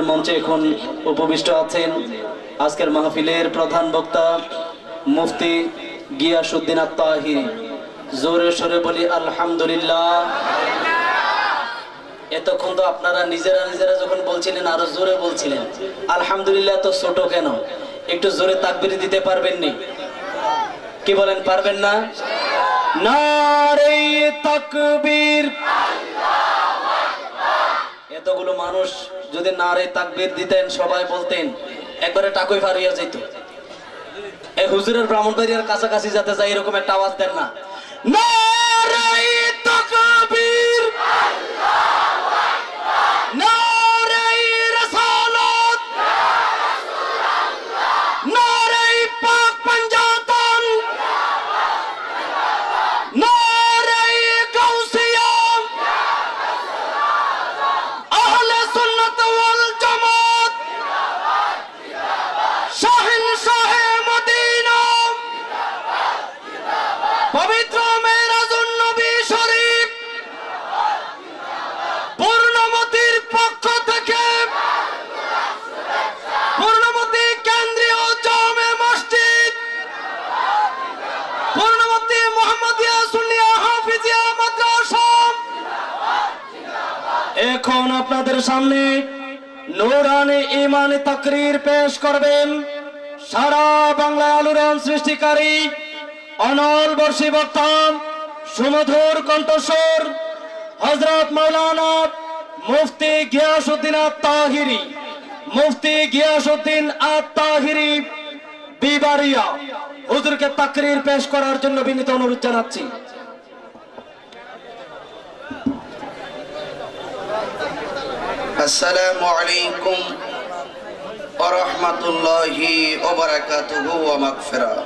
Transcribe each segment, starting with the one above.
মঞ্চে এখন উপবিষ্ট আছেন আজকের মাহফিলের প্রধান বক্তা মুফতি গিয়াসউদ্দিন আত-তাহিরি। জোরে সোরে বলি আলহামদুলিল্লাহ। এতক্ষণ তো আপনারা নিজেরা যখন বলছিলেন আরো জোরে বলছিলেন আলহামদুলিল্লাহ। তো ছোট কেন? একটু জোরে তাকবীর দিতে পারবেন নি? কি বলেন, পারবেন না? নারে তাকবীর। এতগুলো মানুষ যদি নারে তাকবীর দিতেন, সবাই বলতেন, একবারে টাকই ফারিয়া যেত। এই হুজুরের ব্রাহ্মণবাড়িয়ার কাছাকাছি যাতে যায় এরকম একটা আওয়াজ দেন না। নারে তাকবীর, নারে রাসালাত, নারে পাক পাঞ্জাতন, নারে গাউসিয়া, আহলে সুন্নাত ওয়াল জামাত, শাহেনশাহে মদিনা, পবিত্র মেরাজুন নবী শরীফ, পূর্ণমতির পক্ষ থেকে পূর্ণমতি কেন্দ্রীয় জামে মসজিদ, পূর্ণমতি মুহাম্মাদিয়া সুন্নিয়া হাফিজিয়া মাদ্রাসা, এখন আপনাদের সামনে নূরানি ঈমানি তাকরীর পেশ করবেন সারা বাংলায় আলোড়ন সৃষ্টিকারী অনল বর্ষী বক্তা, সুমধুর কণ্ঠস্বর হযরত মাওলানা মুফতি গিয়াসউদ্দিন আত-তাহিরি। মুফতি গিয়াসউদ্দিন আত-তাহিরি বিবারিয়া হুজুরকে তাকরীর পেশ করার জন্য বিনীত অনুরোধ জানাচ্ছি। আসসালামু আলাইকুম ওয়া রাহমাতুল্লাহি ওয়া বারাকাতুহু ওয়া মাগফিরাহ।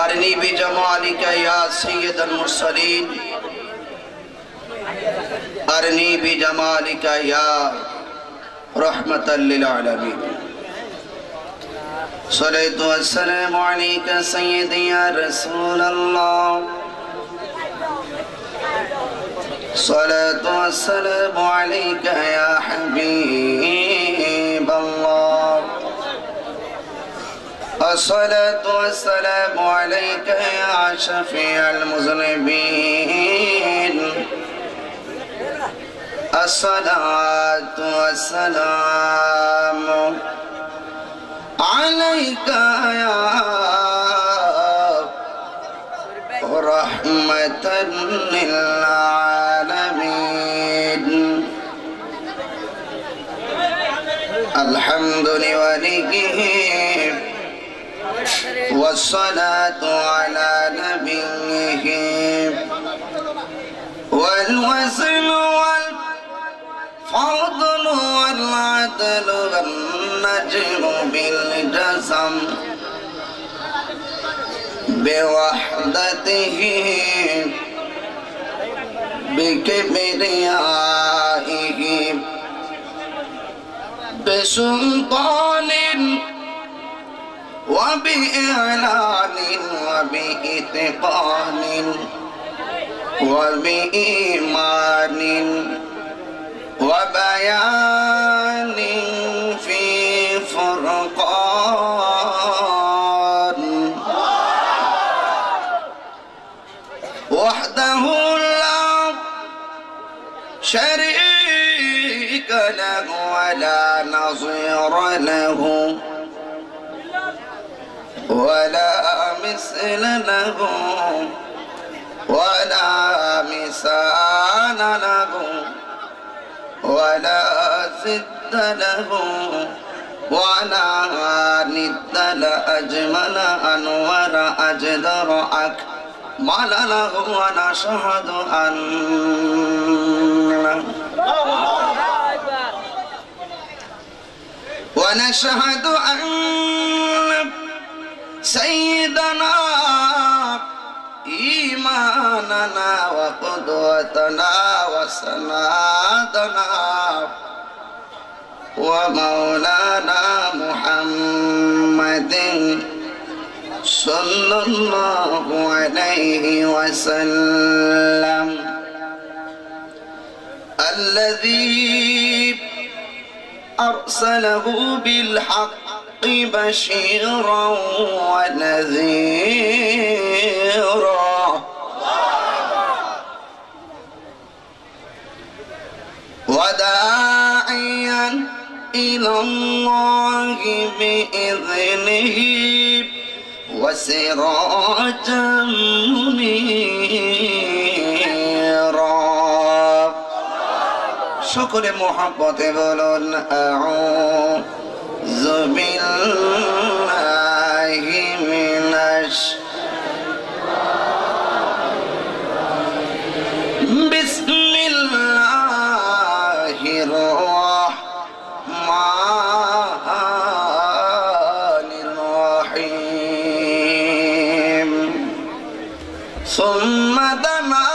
আরনি বিজামালিকা ইয়া সাইয়্যিদাল মুরসালিন, আরনি বিজামালিকা ইয়া রাহমাতাল লিল আলামিন। সালাতু ওয়াসসালামু আলাইকা সাইয়্যিদি ইয়া রাসূলুল্লাহ, الصلاة والسلام عليك يا حبيب الله، الصلاة والسلام عليك يا شفيع المذنبين، الصلاة والسلام عليك يا رحمة للعالمين، الحمد لوليه والصلاة على نبيه، والوزن والفضل والعدل والنجم بالجزم بوحدته بكبريائه بسلطان وبإعلان وبإتقان وبإيمان وبيان في فرقان، وحده لا شريك له ولا نظير له ولا مثل له ولا مثال له ولا ضد له ولا ند له، أجمل أنور أجدر أكمل له، ونشهد أن سيدنا إيماننا وقدوتنا وسندنا ومولانا محمد صلى الله عليه وسلم الذي أرسله بالحق بشيرا ونذيرا وداعيا إلى الله بإذنه وسراجا منيرا شكر محبت بولون أعوذ بالله من بسم الله الرحمن الرحيم ثم دنا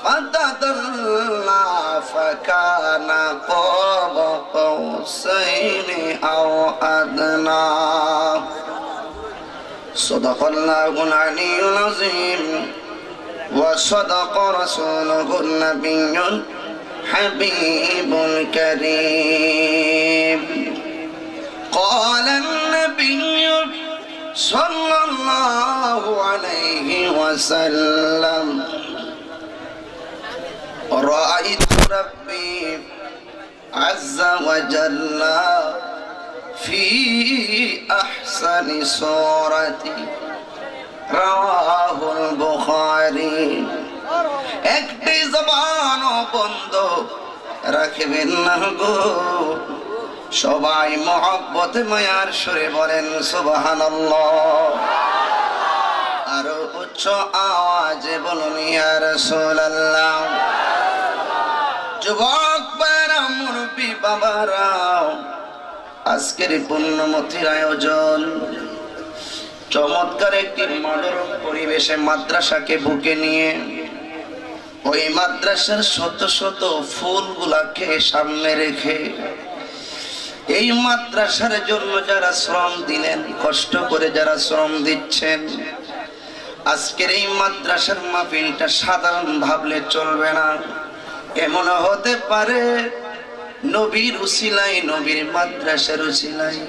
فتدلى فكان قاب قوسين أو أدنى صدق الله العلي العظيم وصدق رسوله النبي الحبيب الكريم قال النبي صلى الله عليه وسلم رأيت ربي عز وجل في أحسن صورة رواه البخاري একটি জবানও বন্ধ রাখবেন না গো সবাই মহব্বত মায়ার সুরে বলেন সুবহানাল্লাহ আরো উচ্চ আওয়াজে বলুন ইয়া রাসূলুল্লাহ যুবক ভাইরা মুরব্বি বাবারা আজকের পুণ্যমতির আয়োজন চমৎকার একটি মনোরম পরিবেশে মাদ্রাসাকে বুকে নিয়ে ওই মাদ্রাসার শত শত ফুলগুলাকে সামনে রেখে এই মাদ্রাসার জন্য যারা শ্রম দিলেন কষ্ট করে যারা শ্রম দিচ্ছেন আজকের এই মাদ্রাসার মাহফিলটা সাধারণ ভাবলে চলবে না এমন হতে পারে নবীর উসিলায় নবীর মাদ্রাসার উসিলায়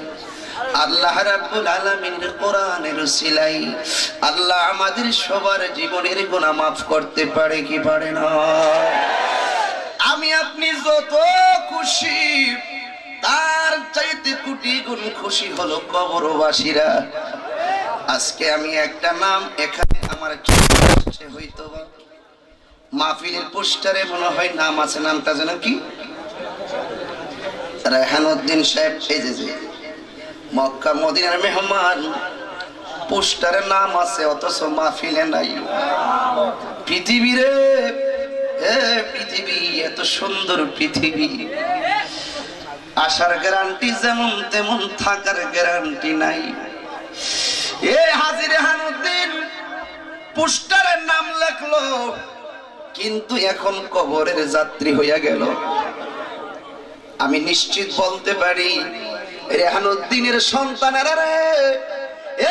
আল্লাহ রাব্বুল আলামিনের কোরআনের উসিলায় আল্লাহ আমাদের সবার জীবনের গুনাহ maaf করতে পারে কি পারে না আমি আপনি যত খুশি তার চাইতে কোটি গুণ খুশি হলো কবরবাসীরা আজকে আমি একটা নাম এখানে আমার চোখে আসছে হয়তোবা মাহফিলের পোস্টারে মনে হয় নাম আছে নামটা যেন কি রায়হানউদ্দিন সাহেব এই যে মক্কা মদিনার মেহমান পোস্টারে নাম আছে অথচ মাহফিলে নাই পৃথিবীরে পৃথিবী এত সুন্দর পৃথিবী আসার গ্যারান্টি যেমন তেমন থাকার গ্যারান্টি নাই এই হাজী রেহানউদ্দিন পোস্টারের নাম লেখলো কিন্তু এখন কবরের যাত্রী হইয়া গেল আমি নিশ্চিত বলতে পারি রেহানউদ্দিনের সন্তানেরা রে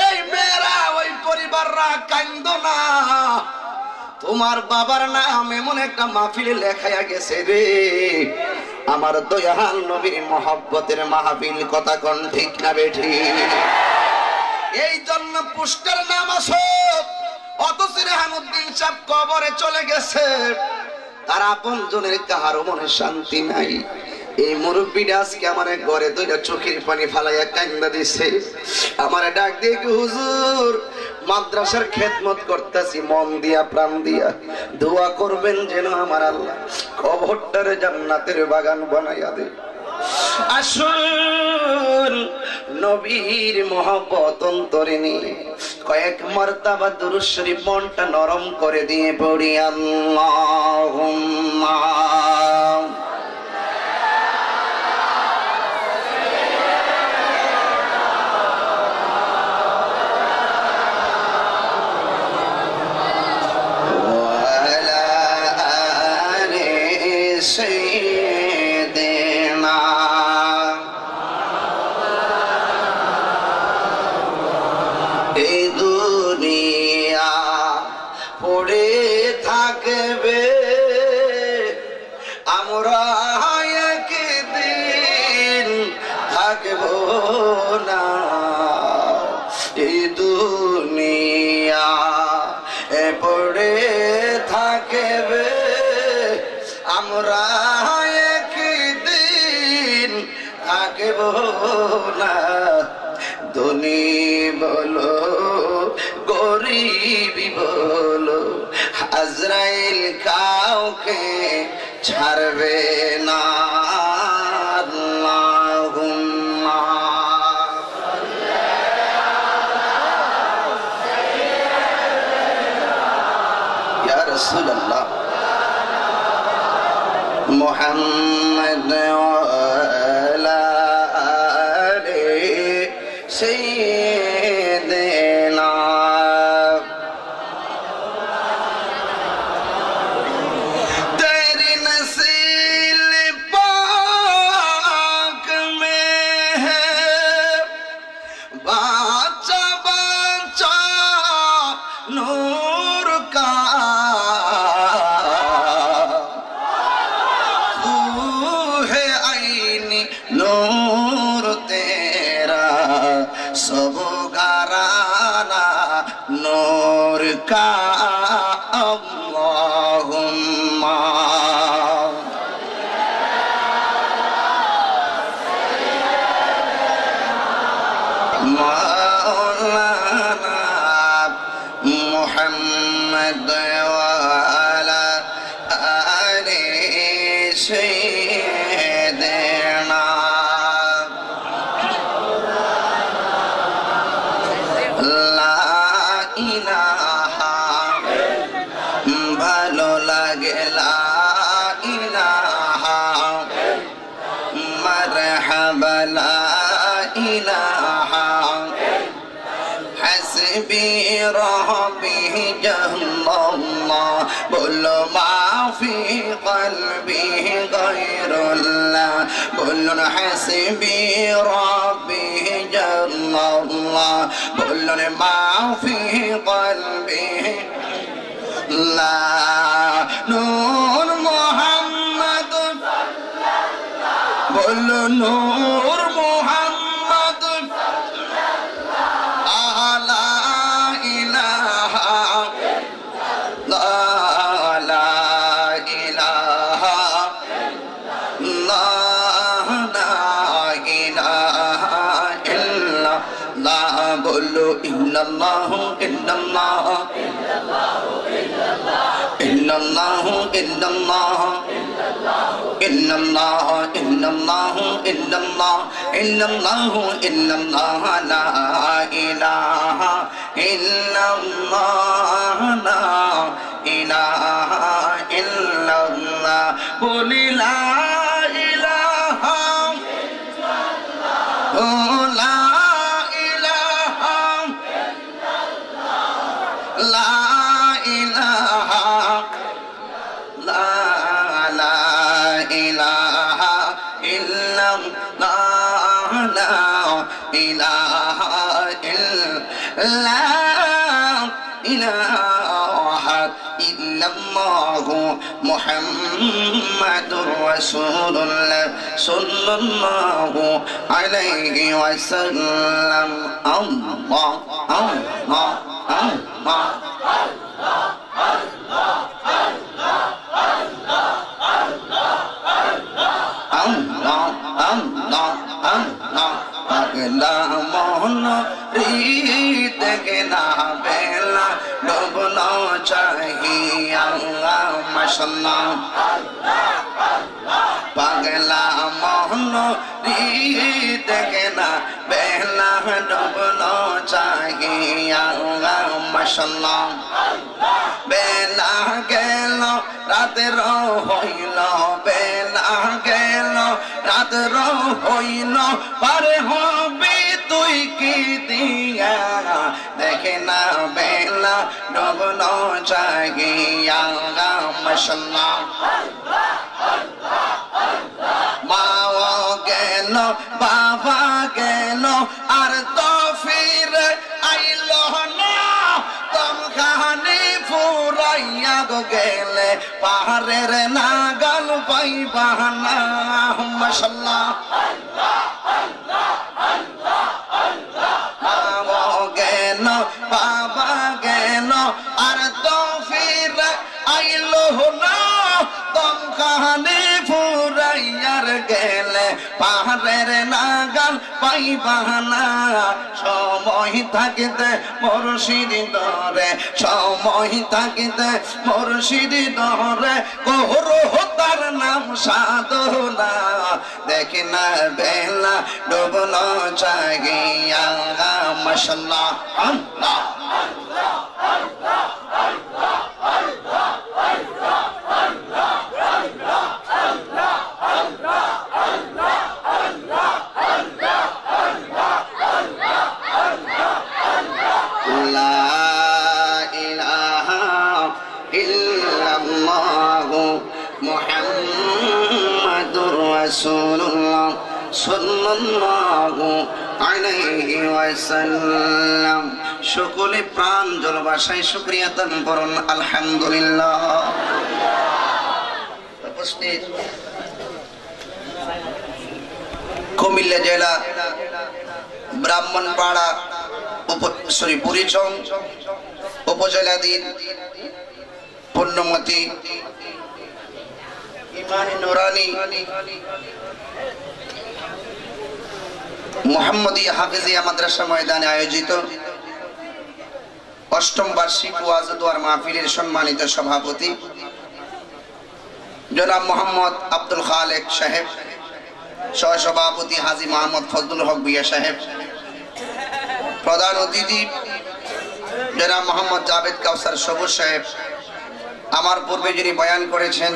এই মেয়েরা ওই পরিবাররা কান্দো না তোমার বাবার নাম এমন একটা মাহফিলে লেখায়া গেছে রে আমার দয়াল নবীর মহব্বতের মাহফিল কথা কোন ঠিক না বেঠি এই জন্য পোস্টার নাম আসো অথচ রেহানউদ্দিন সাহেব কবরে চলে গেছে তার আপনজনের কাহারও মনে শান্তি নাই এই মুরব্বিটা আজকে আমার ঘরে দুইটা চোখের পানি ফালাইয়া কান্দা দিছে আমার ডাক দিয়ে হুজুর মাদ্রাসার খেদমত করতেছি মন দিয়া প্রাণ দিয়া দোয়া করবেন যেন আমার আল্লাহ কবরটারে জান্নাতের বাগান বানাইয়া দেয় আসুন নবীর মহব্বত অন্তরে নিয়ে কয়েক মারতাবা দুরূদ শরীফ মনটা নরম করে দিয়ে পড়ি আল্লাহুম্মা এই দুনিয়া এ পড়ে থাকবে আমরা একদিন থাকব না ধনী বলো গরিবি বলো আজরাইল কাউকে ছাড়বে না আল্লাহুম্মা ইয়া রাসূলুল্লাহ মুহাম্মদ ওয়া আলা আলিহি সাইয়্যিদিনা नूर का अल्लाहुम्मा मौलाना मुहम्मद वाला आले सैयदना ভালো লাগে লা ইলাহা মারহাবা লা ইলাহা হাসবি রাব্বি জাল্লাল্লাহ বলো মাফি কলবি গায়রুল্লাহ বলুন হাসবি রাব্বি জাল্লাল্লাহ বলুন মাফি কলবি লা নূর মুহাম্মদ বলো নূর মুহাম্মদ লা ইলাহা লা ইলাহা লা ইলাহা ইল্লাল্লাহ বলো ইল্লাল্লাহ ইল্লাল্লাহ illallah illallah illallah illallah illallah illallah illallah la ilaha illallah la ilaha illallah qul la ilaha illallah la ilaha la ilaha la ilaha illallah la ilaha illallah muhammadur rasulullah sallallahu alaihi wasallam Allah Allah Allah Pagla mono rit ke na bela dobno chahiya mashallah Pagla mono rit ke na bela dobno chahiya mashallah Bela gelo rater hoilo bela gelo rater hoilo pare hobe তুই কি দিয়া দেখে না বেলা ডবনো জাগিয়া মাশাআল্লাহ মাও গেল বাবা গেল আর তো ফির আইলো না তম কাহানি ফুরাইয়া গো গেলে পাহাড়ের নাগাল পাইবা না মাশাআল্লাহ বাবা গেল আর তো ফিরে আইলো না দম কাহানি ফুরাইয়ার গেলে পাহাড়ের নাগাল পাইবানা সময় থাকিতে মুর্শিদ ধরে সময় থাকিতে মুর্শিদ ধরে কোহরো তার নাম সাধনা দেখি না বেলা ডুবলো জাগিয়া মাশাআল্লাহ আল্লাহ আল্লাহ আল্লাহ আল্লাহ আল্লাহ আল্লাহ আল্লাহ আল্লাহ আল্লাহ আল্লাহ আল্লাহ আল্লাহ আল্লাহ আল্লাহ আল্লাহ আল্লাহ লা ইলাহা ইল্লাল্লাহ মুহাম্মাদুর রাসূলুল্লাহ সাল্লাল্লাহু আলাইহি ওয়াসাল্লাম সকলে প্রাণ জল ভাষায় শুকরিয়া দান করুন আলহামদুলিল্লাহ। উপস্থিত কুমিল্লা জেলা ব্রাহ্মণপাড়া বুড়িচং উপজেলাধীন পুণ্যমতি ইমানি নুরানি মুহাম্মদিয়া হাফিজিয়া মাদ্রাসা ময়দানে আয়োজিত অষ্টম বার্ষিক ওয়াজ দোয়ার মাহফিলের সম্মানিত সভাপতি জনাব মোহাম্মদ আব্দুল খালেক সাহেব, সহসভাপতি হাজী মোহাম্মদ ফজলুল হক ভূঁইয়া সাহেব, প্রধান অতিথি জনাব মোহাম্মদ জাভেদ কাউসার সবুজ সাহেব, আমার পূর্বে যিনি বয়ান করেছেন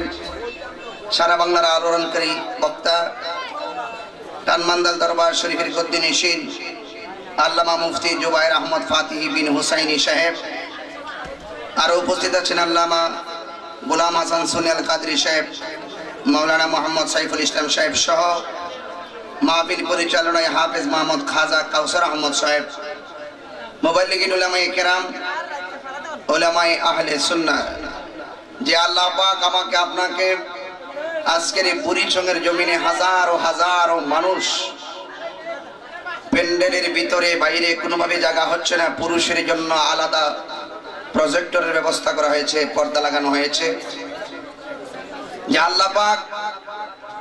সারা বাংলার আলোড়নকারী বক্তা টানমান্দাল দরবার শরীফের গদ্দিনশীন আল্লামা মুফতি জুবায়ের আহমদ ফাতিহি বিন হুসাইনি সাহেব, আরো উপস্থিত আছেন আল্লামা গোলাম হাসান সুনিয়াল কাদরি সাহেব, মাওলানা মোহাম্মদ সাইফুল ইসলাম সাহেব সহ মাহফিল পরিচালনায় হাফেজ মোহাম্মদ খাজা কাউসার আহমদ সাহেব, মুবাল্লিগিন উলামায়ে কেরাম, উলামায়ে আহলে সুন্নাহ। যে আল্লাহ পাক আমাকে আপনাকে আজকের এই বুড়িচংয়ের জমিনে হাজারো হাজারো মানুষ, প্যান্ডেলের ভিতরে বাইরে কোনোভাবে জায়গা হচ্ছে না, পুরুষের জন্য আলাদা প্রজেক্টরের ব্যবস্থা করা হয়েছে, পর্দা লাগানো হয়েছে। যে আল্লাহ পাক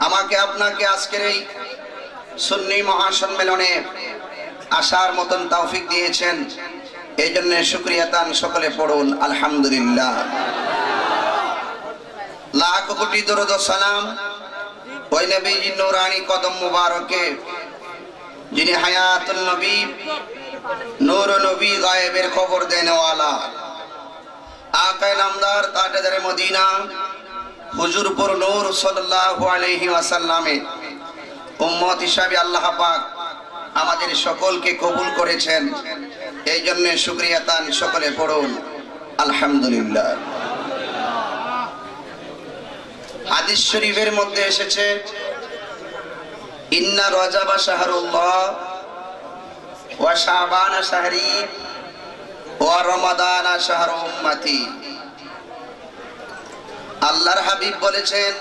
আমাকে আপনাকে আজকের এই সুন্নি মহাসম্মেলনে আসার মতন তৌফিক দিয়েছেন, এই জন্য শুকরিয়া তান সকলে পড়ুন আলহামদুলিল্লাহ। লাখ কোটি দরুদ ও সালাম ওই নবীজি নূরানি কদম মুবারকে, যিনি হায়াতুল নবী, নূর নবী, গায়েবের খবর দেনেওয়ালা, আকায়ে নামদার তাজদারে মদিনা হুজুর পুর নূর সাল্লাল্লাহু আলাইহি ওয়াসাল্লামের উম্মত হিসাবে আল্লাহ পাক আমাদের সকলকে কবুল করেছেন, এই জন্য শুকরিয়া তান সকলে পড়ুন আলহামদুলিল্লাহ। হাদিস শরীফের মধ্যে এসেছে ইন্না রজাবা শাহরুল্লাহ ওয়া শাবানা শাহরি ওয়া রমাদানা শাহরু উম্মতি। আল্লাহর হাবিব বলেছেন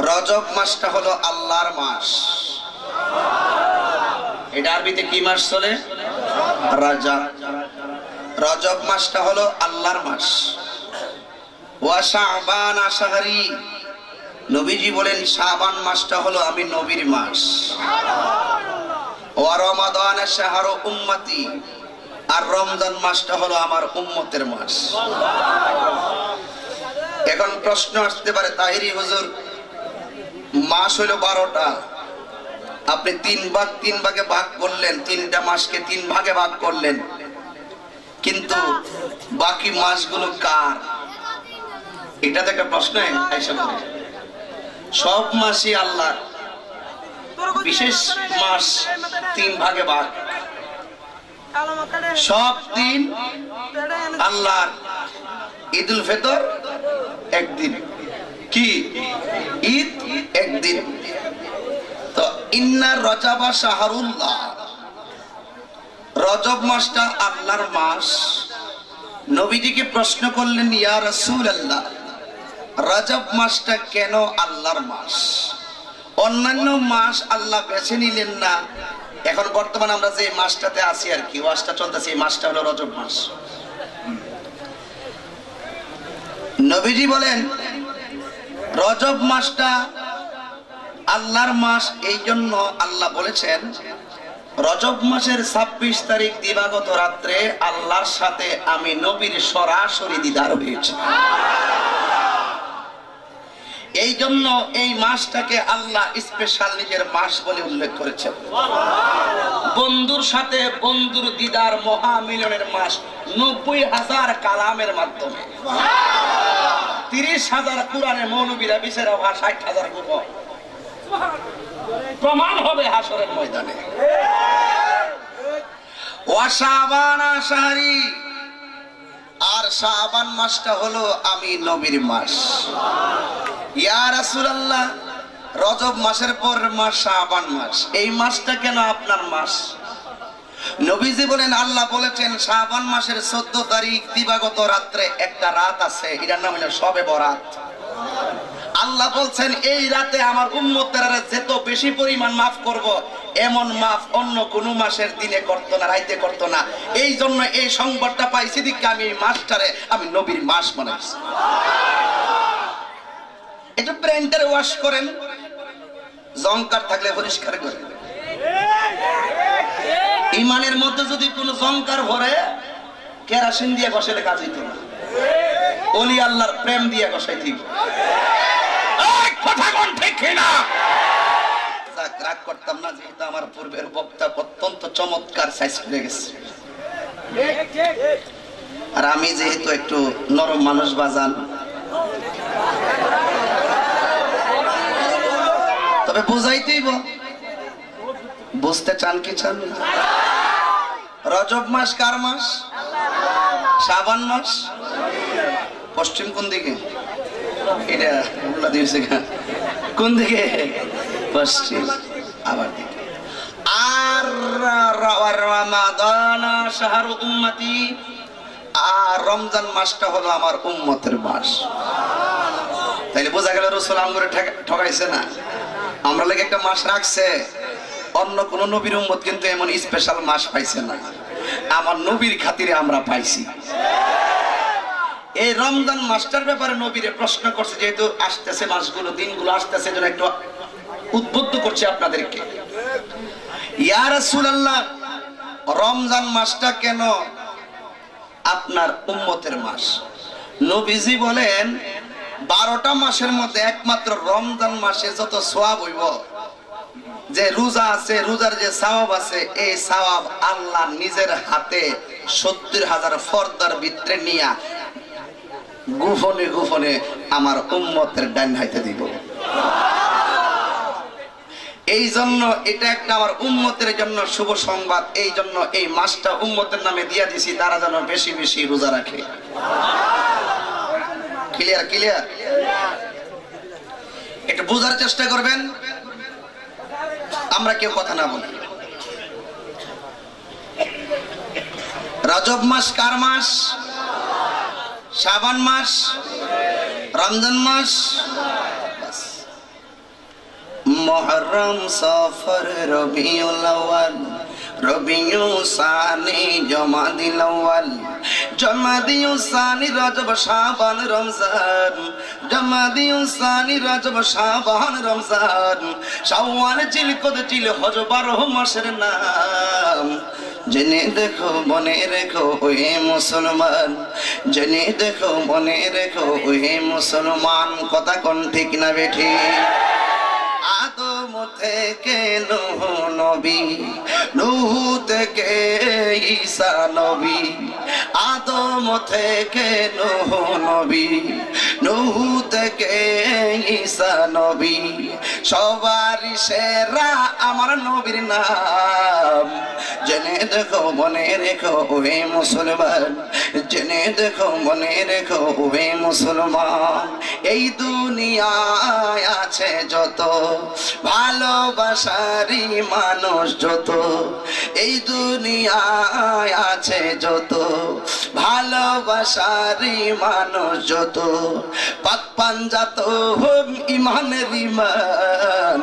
রজব মাসটা হলো আল্লাহর মাস। এটা আরবিতে কি মাস চলে? রজব। রজব মাসটা হলো আল্লাহর মাস। ওয়া শাবানা শাহরি, নবীজি বলেন শাবান মাসটা হলো আমি নবীর মাস। ওয়া রমাদান শাহরু উম্মতি, আর রমজান মাসটা হলো আমার উম্মতের মাস। এখন প্রশ্ন আসতে পারে, তাহিরি হুজুর মাস হলো 12টা, আপনি তিন ভাগে ভাগ করলেন, 3টা মাসকে 3 ভাগে ভাগ করলেন, কিন্তু বাকি মাসগুলো কার? এটা তো একটা প্রশ্ন আইসা পড়ে। সব মাসই আল্লাহ, বিশেষ মাস 3 ভাগে ভাগ, সব দিন আল্লাহর। ঈদুল ফিতর একদিন, কি ঈদ একদিন। তো ইন্না রজাবা শাহরুল্লাহ, রজব মাসটা আল্লাহর মাস। নবীজিকে প্রশ্ন করলেন, ইয়া রাসূলুল্লাহ, রজব মাসটা কেন আল্লাহর মাস? অন্যান্য মাস আল্লাহ বেছে নিলেন না, এখন বর্তমানে আমরা যে মাসটাতে আছি আর কি, ওয়াজটা চলতেছে, এই মাসটা হলো রজব মাস। নবীজি বলেন রজব মাসটা আল্লাহর মাস, এই জন্য আল্লাহ বলেছেন রজব মাসের 26 তারিখ দিবাগত রাত্রে আল্লাহর সাথে আমি নবীর সরাসরি দিদার হয়েছে। এই জন্য এই মাসটাকে আল্লাহ স্পেশাল নিজের মাস বলে উল্লেখ করেছেন। বন্ধুর সাথে বন্ধুর দিদার মহামিলনের মাস, 90,000 কালামের মাধ্যমে, 30,000 কোরআনে মৌলবীরা বিচারা ভাষা, 60,000 কুফর প্রমাণ হবে হাসরের ময়দানে। ওয়াশাবান আশারি, আর শাবান মাসটা হলো আমি নবীর মাস। ইয়া রাসূলুল্লাহ, রজব মাসের পরের মাস শাবান মাস, এই মাসটা কেন আপনার মাস? নবীজি বলেন আল্লাহ বলেছেন শাবান মাসের 14 তারিখ দিবাগত রাত্রে একটা রাত আছে, এটার নাম হলো শবে বরাত। আল্লাহ বলছেন এই রাতে আমার উম্মতেরা যত বেশি পরিমাণ মাফ করব, এমন মাফ অন্য কোন মাসের দিনে করতো না, রাইতে করতো না। এই জন্য এই সংবাদটা পাইছি দিকে আমি এই মাসটারে আমি নবীর মাস বানাইছি। এটা প্রিন্টারে ওয়াশ করেন, জংকার থাকলে পরিষ্কার করেন। ইমানের মধ্যে যদি কোনো জংকার ভরে, কেরাসিন দিয়ে ঘষালে কাজ হইতো না, ওলি আল্লাহর প্রেম দিয়ে ঘষাই ঠিক। রাগ করতাম না, যেহেতু আমার পূর্বের বক্তা অত্যন্ত চমৎকার সাইজ করে গেছে, আর আমি যেহেতু একটু নরম মানুষ বাজান, তবে বুঝাইতেই বুঝতে চান কি চান? রজব মাস কার মাস? শাবান মাস। পশ্চিম কোন দিকে? এটা দিয়েছে কোন দিকে? পশ্চিম। আবার দিকে আর রমাদান শাহরু উম্মতি, আর রমজান মাসটা হলো আমার উম্মতের মাস। তাইলে বোঝা গেল রাসূল আমগরে ঠকাইছে না, আমরা লাগে একটা মাস রাখছে। অন্য কোন নবীর উম্মত কিন্তু এমন স্পেশাল মাস পাইছে না, আমার নবীর খাতিরে আমরা পাইছি। এই রমজান মাসটার ব্যাপারে নবীরে প্রশ্ন করছে, যেহেতু আসতেছে মাসগুলো, দিনগুলো আসতেছে, যেন একটু উদ্বুদ্ধ করছে আপনাদেরকে। ইয়া রাসূলুল্লাহ, রমজান মাসটা কেন আপনার উম্মতের মাস? নবীজি বলেন 12টা মাসের মধ্যে একমাত্র রমজান মাসে যত সওয়াব হইব, যে রোজা আছে, রোজার যে সওয়াব আছে, এই সওয়াব আল্লাহ নিজের হাতে 70,000 ফর্দার ভিতরে নিয়া গোপনে গোপনে আমার উম্মতের ডান হাতে দিব। এই জন্য এটা একটা আমার উম্মতের জন্য শুভ সংবাদ। এই জন্য এই মাসটা উম্মতের নামে দিয়া দিছি, তারা যেন বেশি বেশি রোজা রাখে। ক্লিয়ার? ক্লিয়ার? একটু বোঝার চেষ্টা করবেন, আমরা কেউ কথা না বলি। রজব মাস কার মাস? শাবান মাস, রমজান মাস। মুহররম, সফর, রবিউল আউয়াল, রবিউল সানি, জমাদিল আউয়াল, জমাদিউল সানি, রজব, শাবান, রমজান, জমাদিউল সানি, রজব, শাবান, রমজান, শাওয়াল, জিলকদ, জিলহজ, 12 মাসের নাম। জেনে দেখো মনে রেখো ওহে মুসলমান, জেনে দেখো মনে রেখো ওহে মুসলমান। কথা কোন ঠিক না বেঠি? আদম থেকে নূহ নবী, নূহ থেকে ঈসা নবী, আদম থেকে নূহ নবী, নূহ থেকে ঈসা নবী, সবারই সেরা আমার নবীর নাম। জেনে দেখো মনে রেখো ওহে মুসলমান, জেনে দেখো মনে রেখো ওহে মুসলমান। এই দুনিয়ায় আছে যত ভালোবাসারি মানুষ, যত এই দুনিয়ায় আছে যত ভালোবাসারি মানুষ, যত পাক পাঞ্জাত হোক ইমানের ইমান।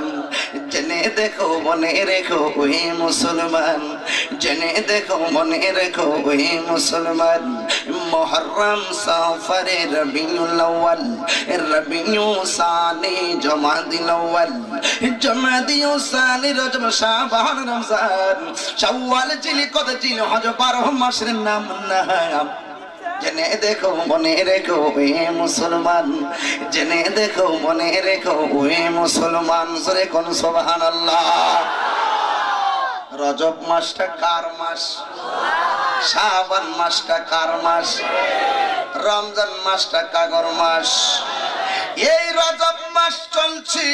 জেনে দেখো মনে রেখো ওই মুসলমান, জেনে দেখো মনে রেখো ওই মুসলমান, মুহররম সফর রবিউল আউয়াল রবিউ সানি জমাদিল আউয়াল জমাদিউ সানি রজব শাবান রমজান শাওয়াল জিলকদ জিলহজ 12 মাসের নাম নাম। জেনে দেখো মনে রেখো ওই মুসলমান, জেনে দেখো মনে রেখো ওই মুসলমান। জোরে কোন সুবহানাল্লাহ। রজব মাসটা কার মাস? শাবান মাসটা কার মাস? রমজান মাসটা কাগর মাস। এই রজব মাস চলছে,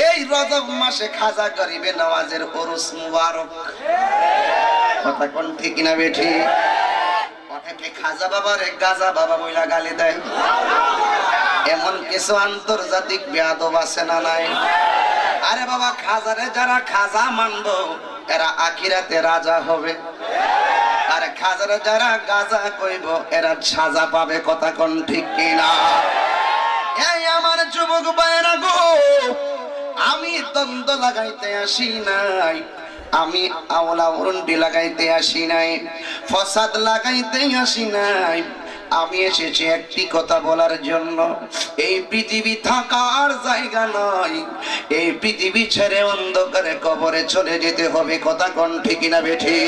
এই রজব মাসে খাজা গরিবে নওয়াজের উরুস মুবারক। কথা কোন ঠিক না বেঠি? অনেকে খাজা বাবারে গাজা বাবা বইলা গালি দেয়, এমন কিছু আন্তর্জাতিক বেয়াদব আছে না নাই? আরে বাবা, খাজারে যারা খাজা মানবো এরা আখিরাতে রাজা হবে, আর খাজারে যারা গাজা কইব এরা সাজা পাবে। কথা কোন ঠিক কিনা? এই আমার যুবক ভাইরা গো, আমি দ্বন্দ্ব লাগাইতে আসি নাই, আমি আওলা উরুন্ডি লাগাইতে আসি নাই, ফসাদ লাগাইতে আসি নাই। আমি এসেছি একটি কথা বলার জন্য, এই পৃথিবী থাকার জায়গা নয়, এই পৃথিবী ছেড়ে অন্ধকারে কবরে চলে যেতে হবে। কথা কোন ঠিক না বেঠি?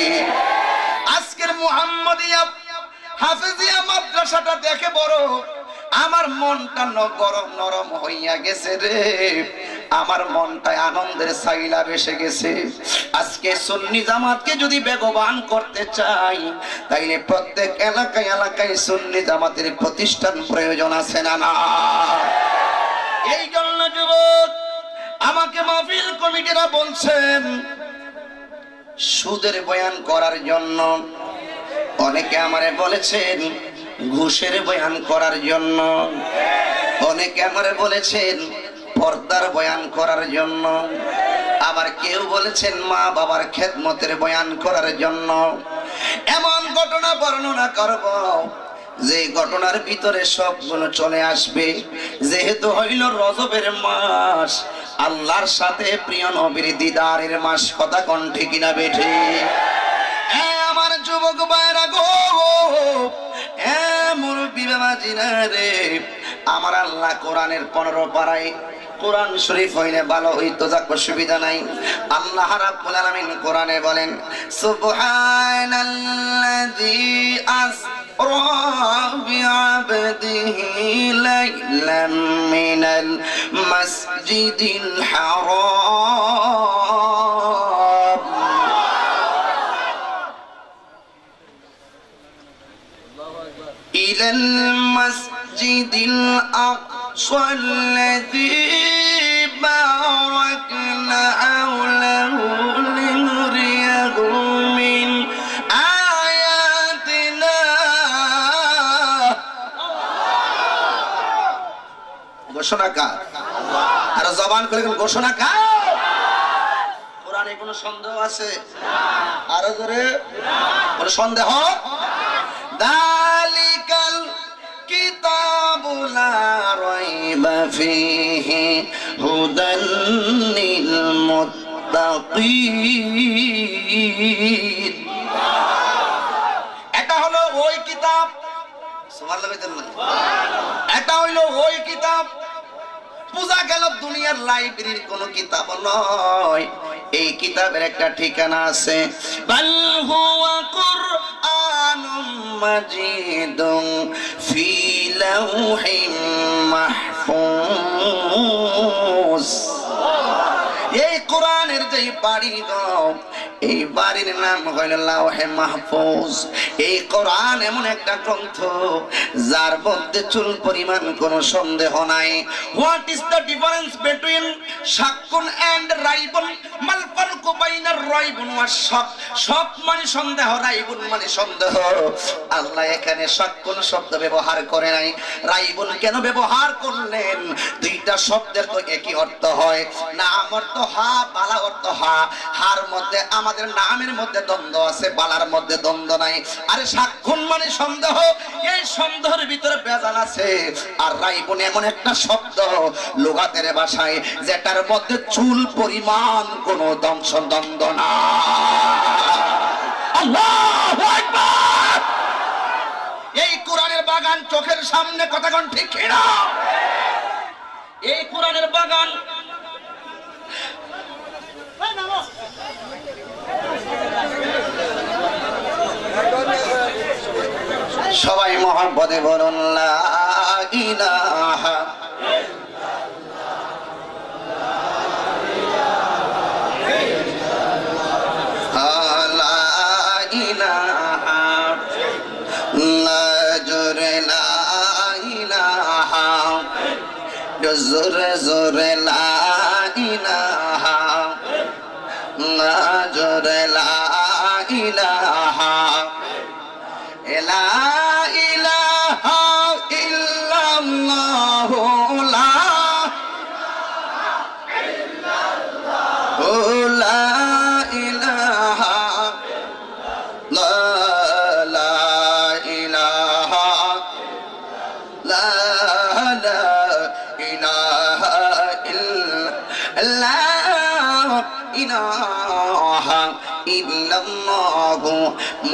আজকের মুহাম্মাদিয়া হাফেজিয়া মাদ্রাসাটা দেখে বড় আমার মনটা গরম নরম হইয়া গেছে রে, আমার মনটায় আনন্দের সাইলা এসে গেছে। আজকে সুন্নি জামাতকে যদি বেগবান করতে চাই, তাইলে প্রত্যেক এলাকায় এলাকায় সুন্নি জামাতের প্রতিষ্ঠান প্রয়োজন আছে না না? এই জন্য যুবক আমাকে মাহফিল কমিটিরা বলছেন সুদের বয়ান করার জন্য, অনেকে আমারে বলেছেন ঘুষের বয়ান করার জন্য, অনেকে আমারে বলেছেন পর্দার বয়ান করার জন্য, আবার কেউ বলেছেন মা বাবার খেদমতের বয়ান করার জন্য। এমন ঘটনা বর্ণনা করব যে ঘটনার ভিতরে সবগুলো চলে আসবে। যেহেতু হইল রজবের মাস, আল্লাহর সাথে প্রিয় নবীর দিদারের মাস। কথা কোন ঠিক না বেঠি? আমার যুবক ভাইরা গো, মুরব্বী বাবাজিরা রে, আমার আল্লাহ কোরআনের 15 পারায় কোরআন শরীফ হইলে ভালো হইতো, যাক অসুবিধা নাই। আল্লাহ রাব্বুল আলামিন কোরআনে বলেন সুবহানাল্লাযী আসরা বিআবদিহি লাইলাম মিনাল মাসজিদিল হারাম ইলাল মাসজিদিল আকসা الذي باركنا حوله لنريه من آياتنا। ঘোষণা কার? আর জবান করে ঘোষণা কার? কোরআনে কোনো সন্দেহ আছে? আরো জোরে কোনো সন্দেহ? দালিকাল কিতাবু লা রাইবা ফীহি হুদাল লিল মুত্তাকিন। এটা হলো ওই কিতাব, সুবহানাল্লাহ বলেন না? এটা হলো ওই কিতাব, পূজা গেল দুনিয়ার লাইব্রেরির কোন কিতাব নয়। এই কিতাবের একটা ঠিকানা আছে, বাল হুয়া কুরআনুম মাজিদুন ফি লাউহিম মাহফুজ। এই কোরআনের যে বাড়ি গো, এই বাড়ির নাম হইল লাউহে মাহফুজ। এই কোরআন এমন একটা গ্রন্থ যার মধ্যে চুল পরিমাণ কোনো সন্দেহ নাই। What is the difference between শাক্কুন এন্ড রাইবুন? মাল ফারকু বাইনার রাইবুন ওয়া শাক? শাক মানে সন্দেহ, রাইবুন মানে সন্দেহ। আল্লাহ এখানে শাক্কুন শব্দ ব্যবহার করে নাই, রাইবুন কেন ব্যবহার করলেন? দুইটা শব্দের তো একই অর্থ হয়, নাম অর্থ হা, বালা অর্থ হা। হার মধ্যে আমাদের নামের মধ্যে দ্বন্দ্ব আছে, বালার মধ্যে দ্বন্দ্ব নাই। আরে সাক্ষণ মানে সন্দেহ, এই সন্দেহের ভিতরে বেজাল আছে। আর রাইবুন এমন একটা শব্দ লুগাতের ভাষায় যেটার মধ্যে চুল পরিমাণ কোনো দ্বন্দ্ব না। আল্লাহু আকবার। এই কোরআনের বাগান চোখের সামনে, কথা কোন ঠিক না? এই কোরআনের বাগান সবাই মহব্বতে বলুন লা ইলাহা জোরে জোরে লা ইলাহা, জোরে লা ইলাহা, লা ইলাহা ইল্লাল্লাহ, লা ইলাহা, লা ইলাহা, লা ইলাহা ইল্লাল্লাহু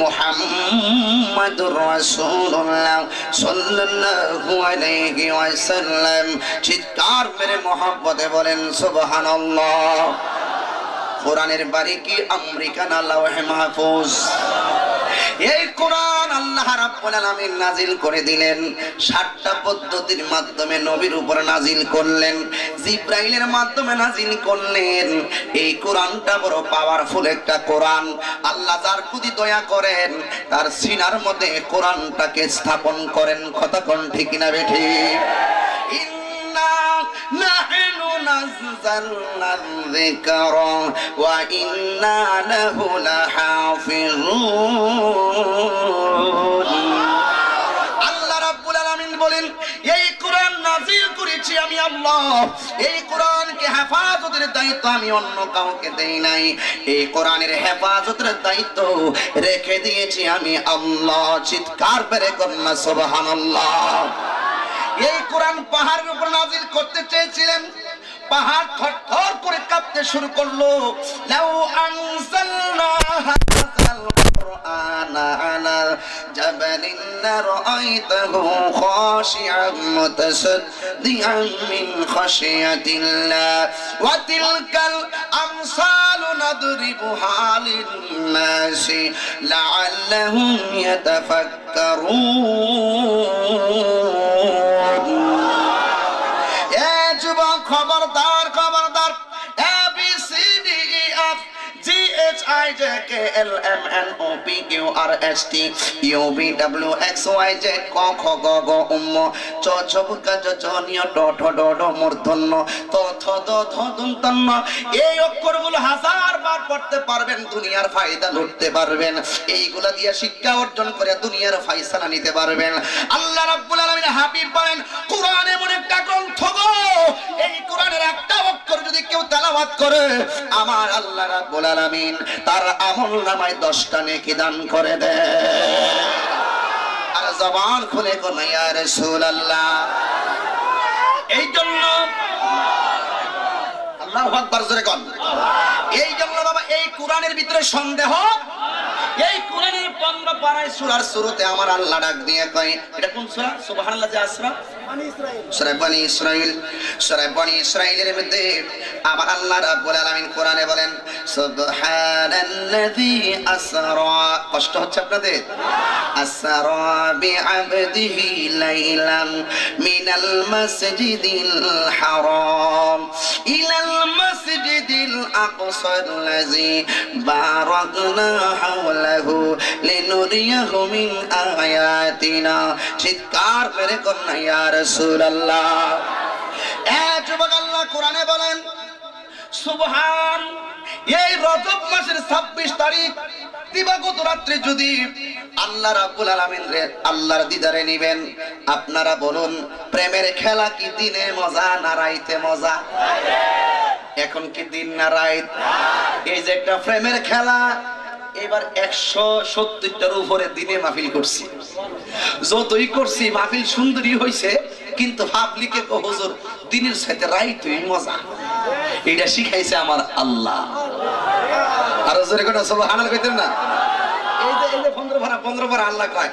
মুহাম্মাদুর রাসূলুল্লাহ সাল্লাল্লাহু আলাইহি ওয়াসাল্লাম। চিৎকার মেরে মহব্বতে বলেন সুবহানাল্লাহ। কোরআনের বাড়ি কি আমেরিকা না লাওহে মাহফুজ? এই কোরআন আল্লাহ রাব্বুল আলামিন নাজিল করে দিলেন। 7টা পদ্ধতির মাধ্যমে নবীর উপর নাজিল করলেন, জিবরাইলের মাধ্যমে নাজিল করলেন। এই কোরআনটা বড় পাওয়ারফুল একটা কোরআন। আল্লাহ যার প্রতি দয়া করেন তার সিনার মধ্যে কোরআনটাকে স্থাপন করেন। কথা কোন ঠিক না বেঠি? ইন্না নাহনু নাযালনা যিকরা ওয়া ইন্না লাহু লাহাফিজুন। আল্লাহ রাব্বুল আলামিন বলেন এই কোরআন নাযিল করেছি আমি আল্লাহ। এই কোরআনকে হেফাজতের দায়িত্ব আমি অন্য কাউকে দেই নাই। এই কোরআনের হেফাজতের দায়িত্ব রেখে দিয়েছি আমি আল্লাহ। চিৎকার করে করুন সুবহানাল্লাহ। এই কোরআন পাহাড়ের উপর নাজিল করতে চেয়েছিলেন, পাহাড় থরথর করে কাঁপতে শুরু করলো। লাউ আনজালনা হাযাল কুরআনা আলা জাবালিন লারাআইতাহু খাশিআন মুতাসাদ্দিআন মিন খাশিয়াতিল্লাহ ওয়া তিলকাল আমসালু নাদরিবুহা লিন-নাসি লাআল্লাহুম ইয়াতাফাক্কারুন। যুবক খবরদার, খবরদার। ABCDEFGHIJKLMNOPQRST UVWXYZ ক খ গ ঘ ঙ চ ছ ছ জ ঞ ট ঠ ড ঢ মূর্ধন্য ত থ দ ধ দন্তান্ন। এই অক্ষরগুলো 1000 বার পড়তে পারবেন, দুনিয়ার ফায়দা লুটতে পারবেন। এইগুলা দিয়ে শিক্ষা অর্জন করে দুনিয়ার ফায়সালা নিতে পারবেন। আল্লাহ রাব্বুল আলামিন হাবিব বলেন কোরআন এমন একটা গ্রন্থ গো, এই কোরআনের একটা অক্ষর যদি কেউ তেলাওয়াত করে আমার আল্লাহ রাব্বুল আলামিন তার আমলনামায় 10টা নেকি দান করে দেয়। আর জবান খুলে কোন ইয়া রাসূলুল্লাহ। এই জন্য আল্লাহু আকবার জোরে কোন। এই জন্য বাবা এই কোরআনের ভিতরে সন্দেহ, এই কোরআনের 15 পারায় সূরার শুরুতে আমার আল্লাহ ডাক দিয়ে কয়, এটা কোন সূরা? সুবহানাল্লাহ। যে আসরা সূরা বনি ইসরাইল, সূরা বনি ইসরাইলের মধ্যে আমার আল্লাহ রাব্বুল আলামিন কোরআনে বলেন সুবহানাল্লাযী আসরা। কষ্ট হচ্ছে আপনাদের? আসরা বিআবদিহি লাইলান মিনাল মাসজিদিল হারাম ইলাল মাসজিদিল আকসাল্লাযী বারাকনা হাওলাহু লিনুরিয়াহু মিন আয়াতিনা। চিৎকার করে কন্যা ইয়া রাসূলুল্লাহ। যুবক আল্লাহ কোরআনে বলেন সুবহান। এই রজব মাসের 26 তারিখ দিবাগত রাত্রে যদি আল্লাহ রাব্বুল আলামিন রে আল্লাহর দিদারে নিবেন, আপনারা বলুন প্রেমের খেলা কি দিনে মজা না রাইতে মজা? এখন কি দিন না রাত? এই যে একটা প্রেমের খেলা, এবার 170টার উপরে দিনে মাহফিল করছি, যতই করছি মাহফিল সুন্দরী হয়েছে, কিন্তু পাবলিকে হুজুর দিনের সাথে রাইত মজা, এটা শিখাইছে আমার আল্লাহ। আর জোরে করে সুবহানাল্লাহ কইতেন না? এই যে 15 ভাড়া আল্লাহ কয়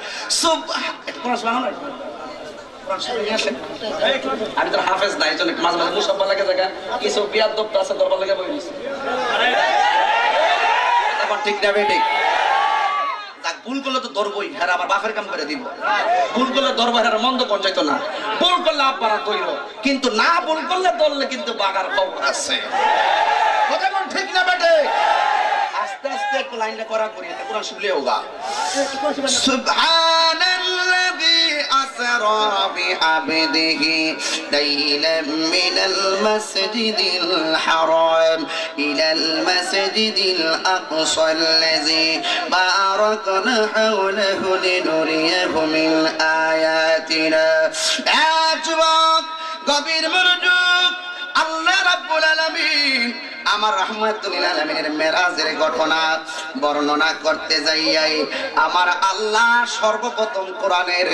আমি তো হাফেজ নাই, জন্য মাঝে মাঝে মুসাফা লাগে জায়গা কিছু বিয়ার দপ্তর আছে, দরবার লাগে বই দিচ্ছে। ঠিক না বেঠিক? ভুল করলে তো ধরবই, হ্যাঁ আমার বাপের কাম করে দিব। ভুল করলে ধরবো, হ্যাঁ মন্দ পঞ্চায়েত না। ভুল করলে আব্বারা তৈর, কিন্তু না ভুল করলে ধরলে কিন্তু বাগার খবর আছে। ঠিক না বেঠিক? আস্তে আস্তে একটু লাইনটা করা করি, কোরআন শুনলেও গা। সুবহানাল্লাযী আসরা বিআবদিহি লাইলাম মিনাল মাসজিদিল হারাম ইলাল মাসজিদিল আকসাল্লাযী বারাকনা হাওলাহু লিনুরিয়াহু মিন আয়াতিনা। যুবক, গভীর মনোযোগ। আল্লাহ রাব্বুল আলামিন আমার রাহমাতুল লিল আলামিনের মেরাজের ঘটনা বর্ণনা করতে যাইয়াই আমার আল্লাহ সর্বপ্রথম কোরআনের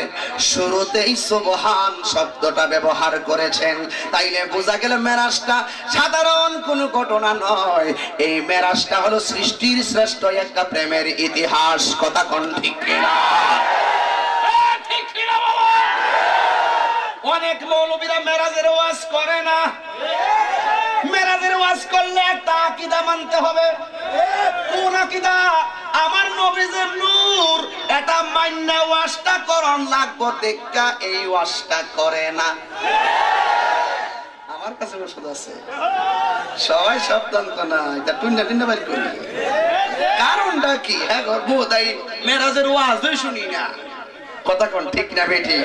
শুরুতেই সুবহান শব্দটা ব্যবহার করেছেন। তাইলে বোঝা গেল মেরাজটা সাধারণ কোনো ঘটনা নয়, এই মেরাজটা হলো সৃষ্টির শ্রেষ্ঠ একটা প্রেমের ইতিহাস। কথা কোন ঠিক কিনা? ঠিক কিনা বাবা? অনেক মৌলবীরা মেরাজের ওয়াজ করে না। মেরাজের ওয়াজ করলে একটা আকীদা মানতে হবে। কোন আকীদা? আমার নবীর নূর, এটা মান্না ওয়াজটা করন লাগবে, দেখা এই ওয়াজটা করে না। আমার কাছে ওষুধ আছে, সবাই সাবধান না, এটা টুন্না টুন্না বাইর করি। কারণটা কি? হ্যাঁ বোধাই মেরাজের ওয়াজ শুনি না। কথা কোন ঠিক না বেঠিক?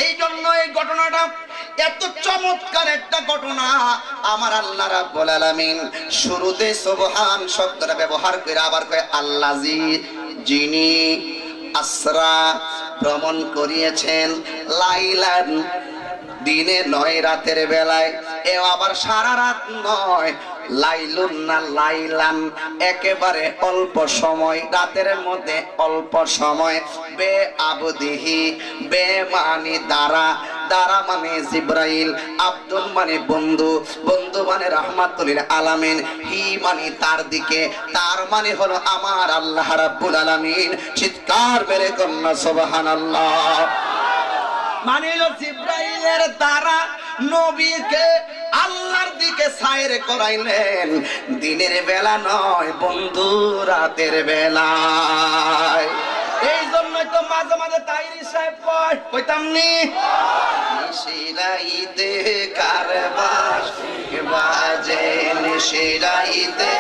এই জন্য এই ঘটনাটা এত চমৎকার একটা ঘটনা। আমার আল্লাহ রাব্বুল আলামিন শুরুতে সুবহান শব্দটা ব্যবহার করে আবার কয় আল্লাযী, যিনি আসরা ভ্রমণ করিয়েছেন, লাইলান দিনে নয় রাতের বেলায়, এ আবার সারা রাত নয়, লাইলুন না লাইলান, একেবারে অল্প সময়, রাতের মধ্যে অল্প সময়। বে আবদিহি, বে মানে দ্বারা, দ্বারা মানে জিব্রাইল, আব্দুল মানে বন্ধু, বন্ধু মানে রাহমাতুল লিল আলামিন, হি মানে তার দিকে, তার মানে হলো আমার আল্লাহ রাব্বুল আলামিন। চিৎকার মেরে কন্যা সুবহানাল্লাহ। মানে হলো জিব্রাইলের দ্বারা নবীকে আল্লাহর দিকে সাইর করাইলেন, দিনের বেলা নয় বন্ধু, রাতের বেলায়। এই জন্যই তো মাঝে মাঝে তাইরি সাহেব কইতাম নি, নিশিরাইতে কারবাস বাজে, নিশিরাইতে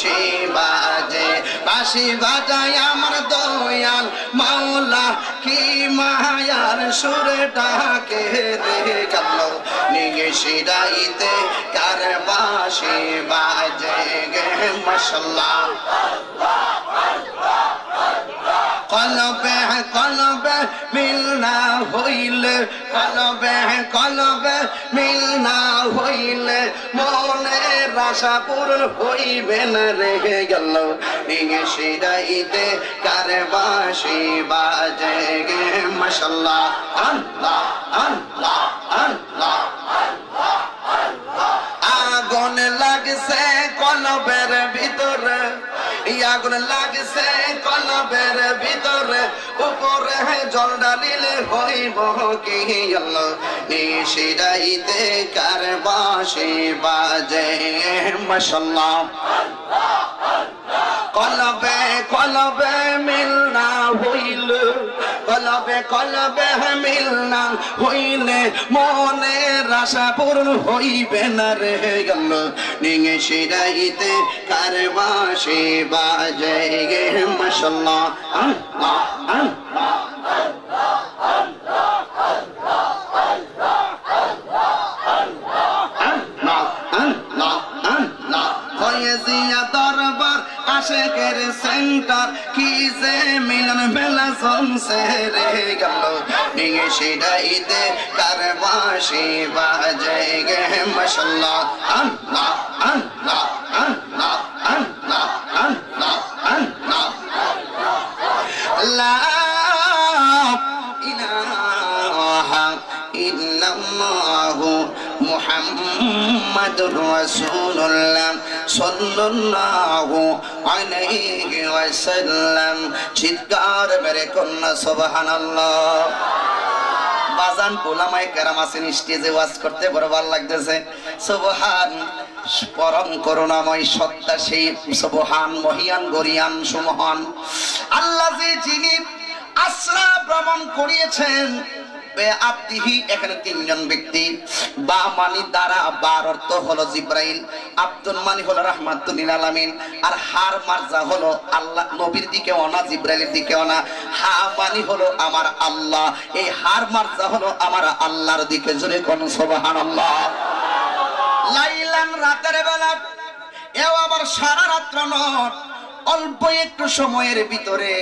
সে বাজে, বাঁশি বাজায় আমার দয়াল মাওলা, কি মায়ার সুরে ডাকে রে গেল, নিশিরাইতে কারবাসে বাজে গে। মাশাআল্লাহ। কলবে কলবে মিল না হইলে, কলবে কলবে মিল না হইলে মনের আশা পূরণ হইবে না রে গেল, নিশিরাইতে কারবাসি বাজে গে। মাশাআল্লাহ। আল্লাহ আল্লাহ আল্লাহ। আগুন লাগছে কলবের ভিতরে, আগুন লাগছে কলবের ভিতরে, উপরে জল ডালিলে হইব কি আল্লাহ, নিশিরাইতে কারবাসি বাজে। মাশাআল্লাহ। কলবে কলবে মিল না হইলে, কলবে কলবে মিল না হইলে মনের আশা পূরণ হইবে না রে গেল, নিশিরাইতে কারবাসি বাজে গে। মাশাআল্লাহ। আল্লাহ আল্লাহ দরবার আশেকের सेंटर की से मिलन बेला से रे गलो निगे शिदाइते करवाशी बाजेगे माशाल्लाह अल्लाह अल्लाह अल्लाह अल्लाह अल्लाह अल्लाह ला इलाहा इल्लल्लाह मुहम्मदुर रसूलुल्लाह सल्लल्लाहु अलैहि वसल्लम चिৎকার মেরে কন্যা সুবহানাল্লাহ বাজান ওলামায়ে কেরাম আছেন স্টেজে ওয়াজ করতে বড় ভালো লাগতেছে সুবহান পরম করুণাময় সত্তা সেই সুবহান মহিয়ান গরিয়ান সুমহান আল্লাহ যিনি আসরা ভ্রমণ করিয়েছেন বেআবদিহি এখানে তিনজন ব্যক্তি বা মানি দ্বারা বার অর্থ হলো জিব্রাইল আব্দুল মানি হলো রাহমাতুল লিল আলামিন আর হার মারজা হলো আল্লাহ নবীর দিকে ওনা জিব্রাইলের দিকে ওনা হা মানি হলো আমার আল্লাহ এই হার মারজা হলো আমার আল্লাহর দিকে জোরে কোন সুবহানাল্লাহ লাইলান রাতের বেলা এও আবার সারা রাত্র নয় অল্প একটু সময়ের ভিতরে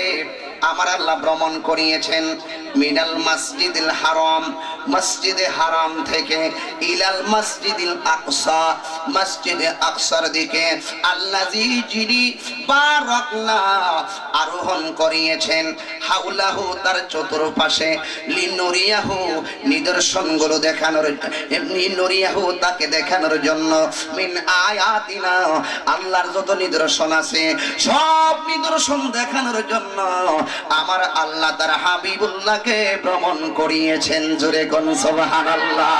আমার আল্লাহ ভ্রমণ করিয়েছেন মিনাল মসজিদুল হারাম মসজিদে হারাম থেকে ইলাল মসজিদুল আকসা মসজিদে আকসার দিকে আল্লাযী যিনি বারাকনা আরোহণ করিয়েছেন হাউলাহু তার চতুর্পাশে লিনুরিয়াহু নিদর্শনগুলো দেখানোর এমনি নুরিয়াহু তাকে দেখানোর জন্য মিন আয়াতিনা আল্লাহর যত নিদর্শন আছে সব নিদর্শন দেখানোর জন্য আমার আল্লাহ তার হাবিবুল্লাহকে ভ্রমণ করিয়েছেন জোরে কোন সুবহানাল্লাহ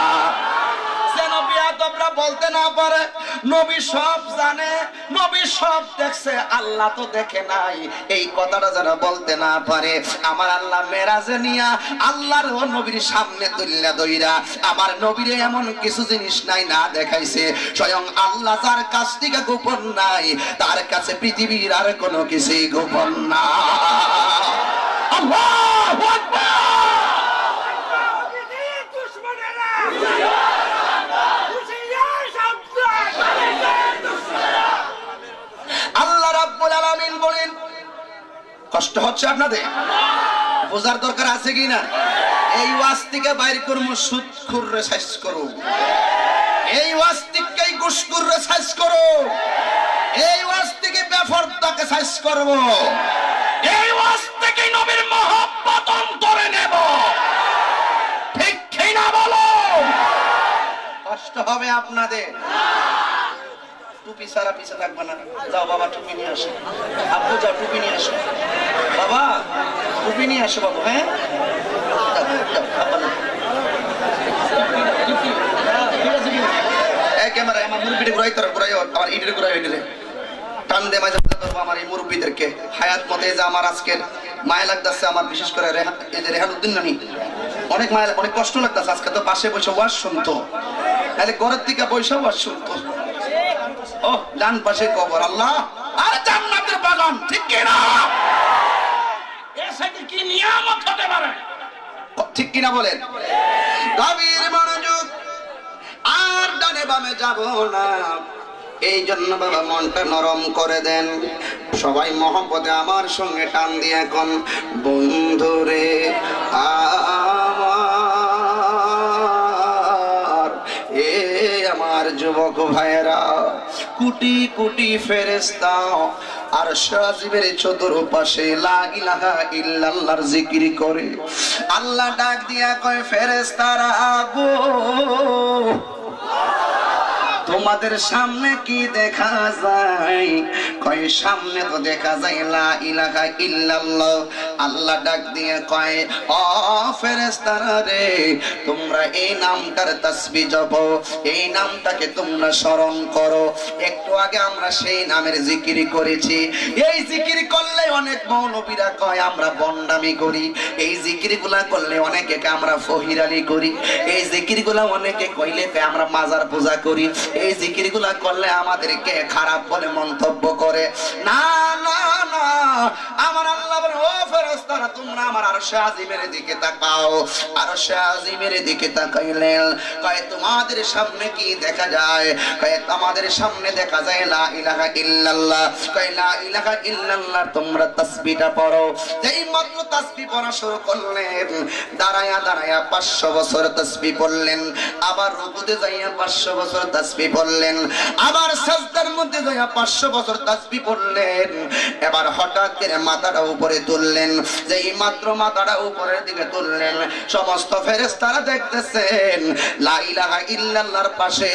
যেন বিয়াদবরা বলতে না পারে নবী সব জানে নবী সব দেখছে আল্লাহ তো দেখে নাই এই কথাটা যেন বলতে না পারে আমার আল্লাহ মেরাজে নিয়া আল্লাহর ও নবীর সামনে তুল্লা দইরা আমার নবীর এমন কিছু জিনিস নাই না দেখাইছে স্বয়ং আল্লাহ যার কাছ থেকে গোপন নাই তার কাছে পৃথিবীর আর কোনো কিছুই গোপন না আল্লাহু আকবার আল্লাহ রাব্বুল আলামিন বলেন কষ্ট হচ্ছে আপনাদের বোঝার দরকার আছে কি না এই ওয়াজ থেকে বাইর করব সুদখুররে সাইজ করো এই ওয়াজ থেকে ঘুষখুররে সাইজ করো এই ওয়াজ থেকে বেফরদাকে সাইজ করব এই ওয়াজ থেকে নবীর মহব্বত অন্তরে নেব ঠিক কি না বলো কষ্ট হবে আপনাদের টুপি সারা পিছে থাকবে না যাও বাবা টুপি নিয়ে আসো আব্বু যাও টুপি নিয়ে আসো বাবা টুপি নিয়ে আসো বাবু হ্যাঁ এই ক্যামেরা আমার মুরব্বিদের ঘুরাই তোর ঘুরাই আমার ইটের ঘুরাই হইলে টান দে মাঝে ধরবো আমার এই মুরব্বিদেরকে হায়াত মতে যে আমার আজকের মায়া লাগতেছে আমার বিশেষ করে এই যে রেহানুদ্দিন নানি অনেক মায়া অনেক কষ্ট লাগতেছে আজকে তো পাশে বসে ওয়াজ শুনতো তাহলে ঘরের থেকে বসে ওয়াজ শুনতো ও ডান পাশে কবর আল্লাহ আর জান্নাতের বাগান ঠিক কি না এসে কি নিয়ামত হতে পারে ঠিক কি না বলেন গভীর মনোযোগ আর ডানে বামে যাব না এই জন্য বাবা মনটা নরম করে দেন সবাই মহব্বতে আমার সঙ্গে টান দিয়ে এখন বন্ধুরে আমার এ আমার যুবক ভাইরা কোটি কোটি ফেরেশতা আর সাজিবের চতুর্পাশে লা ইলাহা ইল্লাল্লাহর জিকির করে আল্লাহ ডাক দিয়া কয় ফেরেশতারা গো তোমাদের সামনে কি দেখা যায় কয় সামনে তো দেখা যায় লা ইলাহা ইল্লাল্লাহ আল্লাহ ডাক দিয়ে কয় ও ফেরেশতারা রে তোমরা এই নামটার তাসবিহ জপো এই নামটাকে তোমরা স্মরণ করো একটু আগে আমরা সেই নামের জিকির করেছি এই জিকির করলে অনেক মৌলবীরা কয় আমরা বন্ডামি করি এই জিকিরগুলা করলে অনেকে আমরা ফহিরালি করি এই জিকিরগুলা অনেকে কইলে আমরা মাজার পূজা করি এই জিকিরগুলা করলে আমাদেরকে খারাপ বলে মন্তব্য করে না না না আমার আল্লাহ বলে ও ফেরেশতারা তোমরা তোমরা আমার আরশে আজিমের দিকে তাকাও। আরশে আজিমের দিকে তাকাইলেন, কয় তোমাদের সামনে কি দেখা যায়? কয় আমাদের সামনে দেখা যায় লা ইলাহা ইল্লাল্লাহ। কয় লা ইলাহা ইল্লাল্লাহ তোমরা তাসবিহটা পড়ো। যেই মাত্র তাসবিহ পড়া শুরু করলেন, দাঁড়ায়া দাঁড়ায়া 500 বছর তাসবিহ পড়লেন, আবার রুকুতে যাইয়া 500 বছর তাসবিহ পড়লেন, আবার সাজদার মধ্যে যাইয়া 500 বছর তাসবিহ পড়লেন। এবার হঠাৎ করে মাথাটা উপরে তুললেন, যেই মাত্র মাথাটা উপরের দিকে তুললেন, সমস্ত ফেরেশতারা দেখতেছেন লা ইলাহা ইল্লাল্লাহর পাশে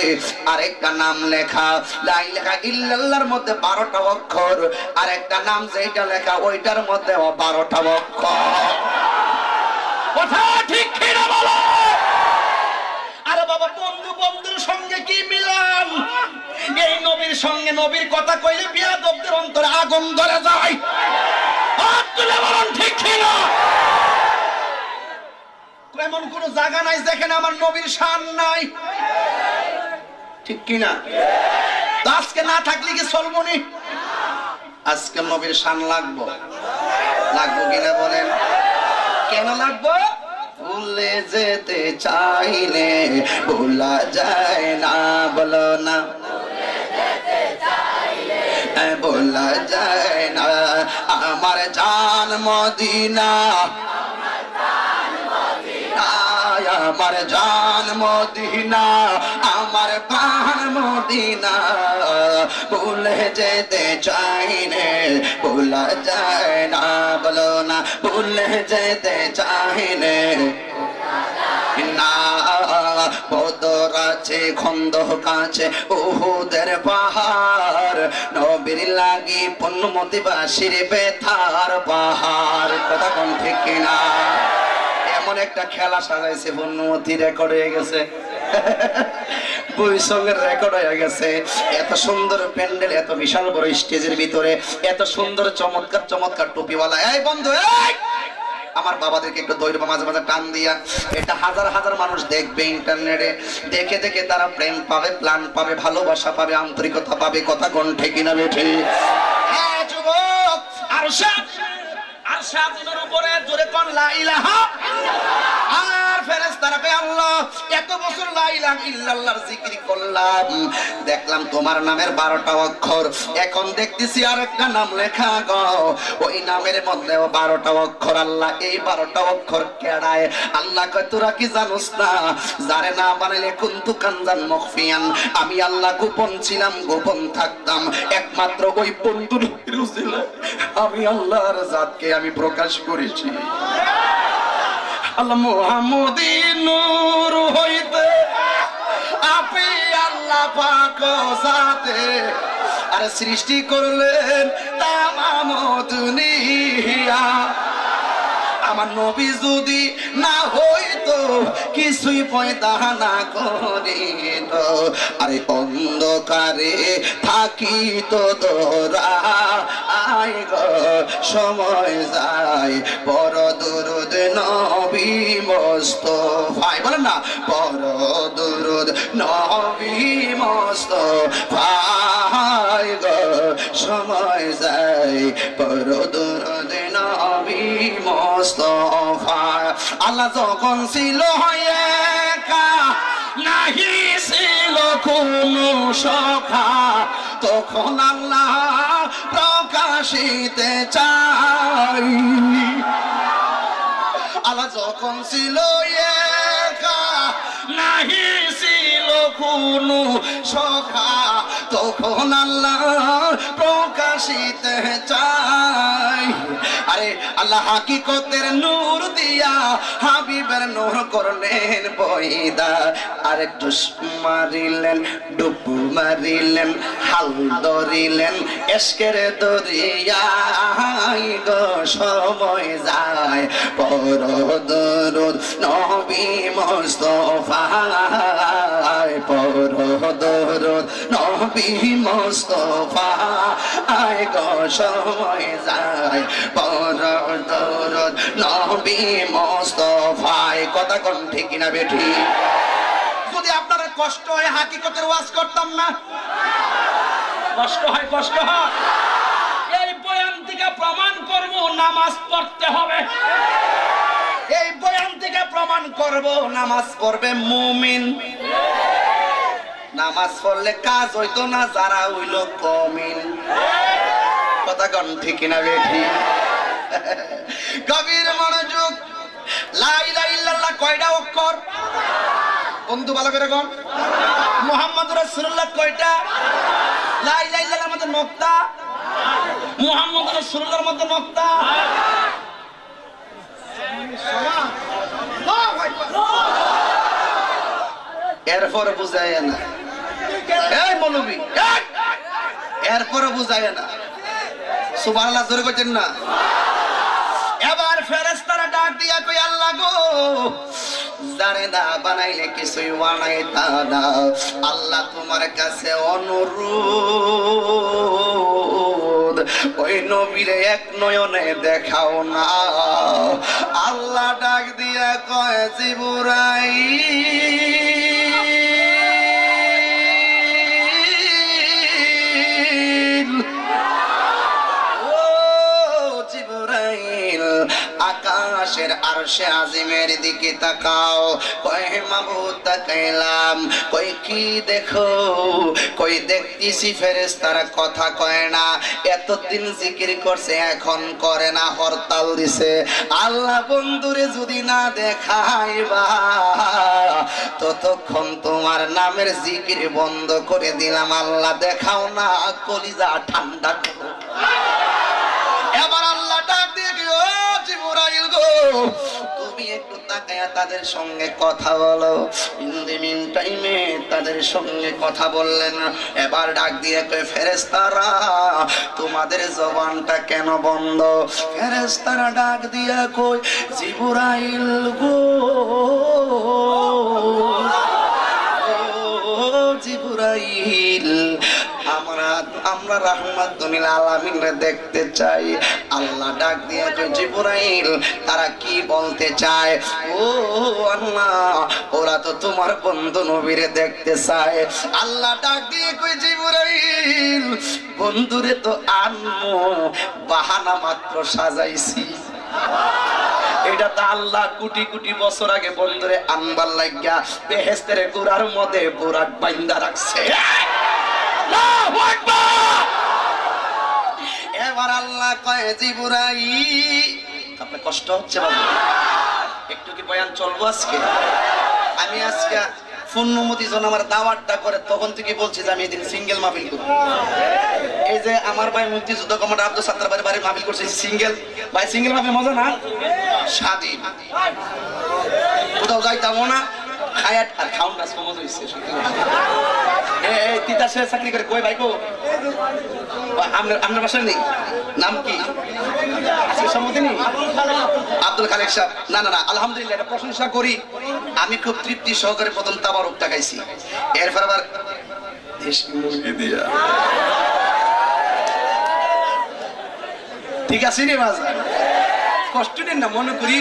আরেকটা নাম লেখা। লা ইলাহা ইল্লাল্লাহর মধ্যে 12টা অক্ষর, আরেকটা নাম যেটা লেখা ওইটার মধ্যে 12টা অক্ষর। কথা ঠিক কি না বলো? আরে বাবা, বন্ধু বন্ধুর সঙ্গে কি মিলান? এই নবীর সঙ্গে নবীর কথা কইলে বিয়াদবদের অন্তরে আগুন ধরে যায়। হাত তুলে বলুন ঠিক কি না? এমন কোন জায়গা নাই যেখানে আমার নবীর শান নাই, ঠিক কি না? আজকে না থাকলে কি চলবো নি? আজকে নবীর শান লাগবো, লাগবো কিনা বলেন? কেন লাগবো? ভুলে যেতে চাইলে ভোলা যায় না, বলো না ভোলা যায় না। আমার জান মদিনা, আমার জান মদিনা, আমার প্রাণ মদিনা, ভুলে যেতে চাইলে ভোলা যায় না, বলো না ভুলে যেতে চাইলে না। বদর আছে, খন্দক আছে, উহুদের পাহাড়, নবীর লাগি পুণ্যমতিবাসীর বেথার পাহাড়। কথা কোন ঠিক কিনা? এমন একটা খেলা সাজাইছে, পুণ্যমতি রেকর্ড হয়ে গেছে, বই সঙ্গের রেকর্ড হয়ে গেছে। এত সুন্দর প্যান্ডেল, এত বিশাল বড় স্টেজের ভিতরে এত সুন্দর চমৎকার চমৎকার টুপিওয়ালা। এই বন্ধু, আমার বাবাদেরকে একটু দৈর্ঘ্য মাঝে মাঝে টান দিয়া, এটা হাজার হাজার মানুষ দেখবে ইন্টারনেটে, দেখে দেখে তারা প্রেম পাবে, প্ল্যান পাবে, ভালোবাসা পাবে, আন্তরিকতা পাবে। কথা কোন ঠিক না বেঠে? হ্যাঁ যুবক, আরশাদের উপরে জোরে কোন লা ইলাহা। আর ফেরেশতারা বে আল্লাহ, এত বছর লা ইলাহা ইল্লাল্লাহর জিকির করলাম, দেখলাম তোমার নামের 12টা অক্ষর, এখন দেখতেছি আরেকটা নাম লেখা গো, ওই নামের মধ্যেও 12টা অক্ষর। আল্লাহ এই 12টা অক্ষর কেডায়? আল্লাহ কয় তোরা কি জানোস না? যারে না বানাইলে কুনতু কানজান মখফিয়ান, আমি আল্লাহ গোপন ছিলাম, গোপন থাকতাম, একমাত্র ওই বন্ধুর রুজিলা আমি আল্লাহর জাতকে আমি প্রকাশ করেছি। আল্লাহ মুহাম্মদী নূর হইতে আপনি আল্লাহ পাক জাতে আর সৃষ্টি করলেন তামাম দুনিয়া। আমার নবী যদি না হইতো, কিছুই পয়দা না করিত, আরে অন্ধকারে থাকিত তোরা, আই গো সময় যায়, বড় দুরুদ নবী মুস্তাফা, বলেন না বড় দুরুদ নবী মুস্তাফা, গো সময় যায়, বড় দুরুদ নবী মুস্তাফা। আল্লাহ যখন ছিল একা, নাহি ছিল কোনো সখা, তখন আল্লাহ প্রকাশিতে চাই। আল্লাহ যখন ছিল একা, নাহি ছিল কোনো সখা, তখন আল্লাহ প্রকাশিতে চাই। আরে আল্লাহ হাকিকতের নূর দিয়া হাবিবের নূর করলেন পয়দা, আর ডুস মারিলেন, ডুব মারিলেন, হাল ধরিলেন এশকের দরিয়ায়, গো সময় যায়, পর দরুদ নবী মুস্তাফা, পর দরুদ নবী মুস্তাফা, আয় গো সময় যায়, পর দরুদ নবী মুস্তাফা। কথা কোন ঠিক না বেঠি? যদি আপনার কষ্ট হয় হাকিকতের ওয়াজ করতাম না? কষ্ট হয়, কষ্ট হয়। এই বয়ান থেকে প্রমাণ করব নামাজ পড়তে হবে। এই বয়ান থেকে প্রমাণ করব নামাজ পড়বে মুমিন। নামাজ পড়লে কাজ হইতো না, যারা হইল কমিন। কথা কোন ঠিক না বেঠি? গভীর মনোযোগ। লা ইলাহা ইল্লাল্লাহ কয়টা অক্ষর? বন্ধু ভালো করে কোন? মুহাম্মদুর রাসূলুল্লাহ কয়টা? লা ইলাহা ইল্লাল্লাহর মধ্যে নক্তা, মুহাম্মদুর রাসূলুল্লাহর মধ্যে নক্তা। এরপর বুঝায় না, এই মৌলবী এরপর বুঝায় না। সুবহানাল্লাহ জোরে কইতেন না? এবার ফেরেশতারা ডাক দিয়া কই আল্লাহ গো, জানে না বানাইলে কিছুই বানাইতা না। আল্লাহ তোমার কাছে অনুরোধ, ওই নবীরে এক নয়নে দেখাও না। আল্লাহ ডাক দিয়া কয় জিবরাইল, আকাশের আরশে আজিমের দিকে তাকাও। কয় মাবুদ তাকাইলাম। কই কি দেখো? কই দেখতেছি ফেরেশতারা কথা কয় না, এতদিন জিকির করছে এখন করে না, হরতাল দিছে। আল্লাহ বন্ধুরে যদি না দেখাইবা ততক্ষণ তোমার নামের জিকির বন্ধ করে দিলাম। আল্লাহ দেখাও না, কলিজা ঠান্ডা করো। এবার আল্লাহ ডাক দিয়ে কি, ও জিবরাইল গো, তুমি একটু তাকায়া তাদের সঙ্গে কথা বলো। ইন দি মিন টাইমে তাদের সঙ্গে কথা বললেন। এবার ডাক দিয়ে কয় ফেরেশতারা তোমাদের জবানটা কেন বন্ধ? ফেরেশতারা ডাক দিয়া কয় জিবরাইল গো, জিবরাইল আমরা রাহমাতুল আলামিনকে দেখতে চাই। আল্লাহ ডাক দিয়ে কয় জিবরাইল তারা কি বলতে চায়? ও আল্লাহ, ওরা তো তোমার বন্ধু নবীরে দেখতে চায়। আল্লাহ ডাক দিয়ে কয় জিবরাইল বন্ধুরে তো আনমু, বাহানা মাত্র সাজাইছি। এটা তো আল্লাহ কোটি কোটি বছর আগে বন্ধুরে আনবার লাগিয়া বেহেশতের গুড়ার মধ্যে বুরাক বাইন্দা রাখছে। এবার আল্লাহ কয় জিবরাইল, আপনার কষ্ট হচ্ছে বাবা? একটু কি বয়ান চলবো আজকে? আমি আজকে পূর্ণমতি জন আমার দাওয়াতটা করে তখন থেকে বলছি যে আমি এদিন সিঙ্গেল মাহফিল করব। এই যে আমার ভাই মুক্তিযুদ্ধ কমান্ডার আব্দুল সাত্তার ভাই বাড়ি মাহফিল করছে সিঙ্গেল। ভাই সিঙ্গেল মাহফিল মজা না? স্বাধীন, কোথাও যাইতাম না, খায়াত আর খাউন কাজ কম হইছে। এই তিতাসে চাকরি করে কই ভাই কো? আপনার বাসায় নেই? নাম কি? সম্মতি নেই? আব্দুল খালেক সাহেব। না না না, আলহামদুলিল্লাহ, এটা প্রশংসা করি। আমি খুব তৃপ্তি সহকারে প্রথম তাবারুকটা খাইছি। এরপর আবার দেশি মুরগি দিয়া। ঠিক আছে রে বাজার, কষ্ট নেন না। মনে করি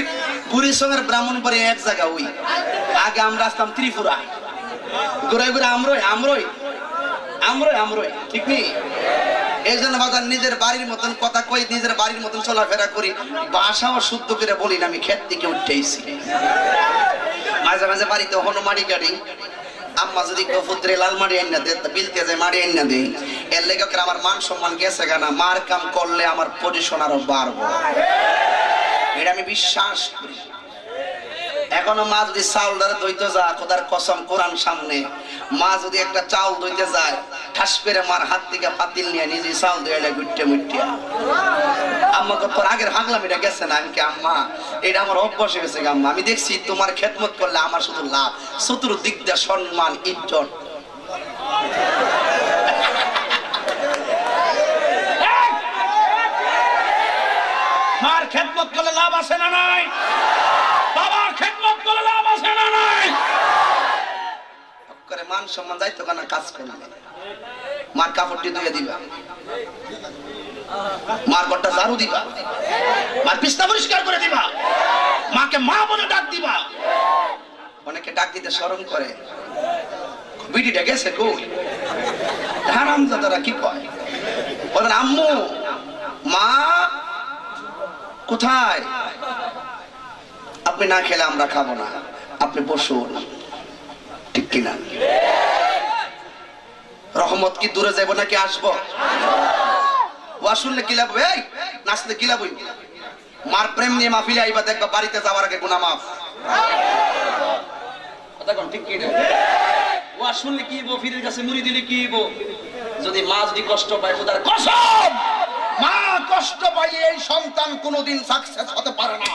বুড়ির সঙ্গে ব্রাহ্মণবাড়ি এক জায়গা। ওই আগে আমরা আসতাম ত্রিপুরা, ঘুরে ঘুরে আমরই আমরই আমরই আমরই, ঠিক নেই? এই জন্য বাজার নিজের বাড়ির মতন কথা কই, নিজের বাড়ির মতন চলাফেরা করি, ভাষাও শুদ্ধ করে বলি না। আমি ক্ষেত থেকে উঠেছি, মাঝে মাঝে বাড়িতে হনো মাড়ি গাড়ি। আম্মা যদি পুত্রে লাল মাড়ি আইনা দে, বিলতে যায় মাড়ি আইনা দেই। এর লেগের আমার মান সম্মান গেছে গানা। মার কাম করলে আমার পজিশন আরো বাড়বো, এটা আমি বিশ্বাস করি। এখনো মা যদি চাউল ধরে দইতে যায়, খোদার কসম কোরআন সামনে, মা যদি একটা চাউল দইতে যায়, ঠাস করে মার হাত থেকে পাতিল নিয়ে নিজে চাউল দিয়ে গুটে মুটিয়া। আম্মা তোর আগের হাগলাম এটা গেছে না? আমি কি আম্মা এটা আমার অভ্যাস হয়ে গেছে। আম্মা আমি দেখছি তোমার খেদমত করলে আমার শুধু লাভ, চতুর্দিক দিয়ে সম্মান ইজ্জত। মার খেদমত করলে লাভ আছে না নাই? বাবার খেদমত করলে লাভ আছে না নাই? করে মান সম্মান যাইতো কেন? কাজ করলে মার কাপড়টি ধুয়ে দিবা, মার ঘরটা ঝাড়ু দিবা, মার বিছনা পরিষ্কার করে দিবা, মাকে মা বলে ডাক দিবা। অনেকে ডাক দিতে শরম করে, বিটিটা গেছে কই? হারামজাদারা কি কয়? বলেন আম্মু মা কোথায়? আপনি না খেলে আমরা খাবো না, আপনি বসুন, ঠিক কিনা? রহমত কি দূরে যাবো নাকি আসবো? ওয়া শুনলে কি লাভ, এই নাচলে কি লাভ? মার প্রেম নিয়ে মাহফিলে আইবা, দেখবা বাড়িতে যাওয়ার আগে গুনাহ মাফ। ঠিক কিনা? ওয়া শুনলে কি হইব, ফিরের কাছে মুড়ি দিলে কি হইব? যদি মা যদি কষ্ট পায়, খোদার কসম মা কষ্ট পাইলে এই সন্তান কোনোদিন সাকসেস হতে পারে না।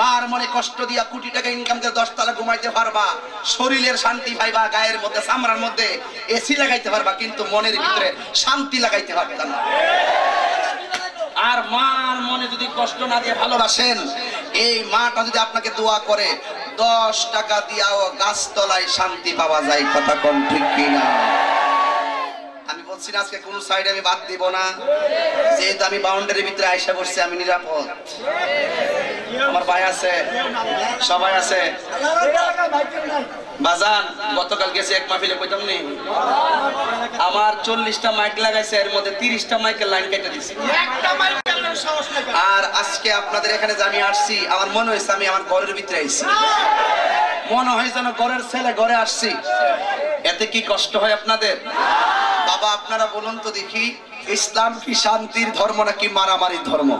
মার মনে কষ্ট দিয়া কোটি টাকা ইনকাম করে 10 তলা ঘুমাইতে পারবা, শরীরের শান্তি পাইবা, গায়ের মধ্যে চামড়ার মধ্যে এসি লাগাইতে পারবা, কিন্তু মনের ভিতরে শান্তি লাগাইতে পারবা না। আর মার মনে যদি কষ্ট না দিয়ে ভালোবাসেন, এই মাটা যদি আপনাকে দোয়া করে, 10 টাকা দিয়াও গাছতলায় শান্তি পাওয়া যায়। কথা কোন ঠিক কিনা? আমি বলছি না আজকে কোন সাইডে আমি বাদ দিব না, যেহেতু আমি বাউন্ডারির ভিতরে আইসা বসছি, আমি নিরাপদ। আমার ভাই আছে, সবাই আছে। বাজান গতকাল গেছে এক মাহফিলে, কইতাম নি আমার 40টা মাইক লাগাইছে, এর মধ্যে 30টা মাইকের লাইন কেটে দিছে। আর আজকে আপনাদের এখানে যে আমি আসছি, আমার মনে হয়েছে আমি আমার ঘরের ভিতরে আইছি, মনে হয় যেন ঘরের ছেলে ঘরে আসছি। এতে কি কষ্ট হয় আপনাদের? বাবা আপনারা বলুন তো দেখি, ইসলাম কি শান্তির ধর্ম নাকি মারামারির ধর্ম?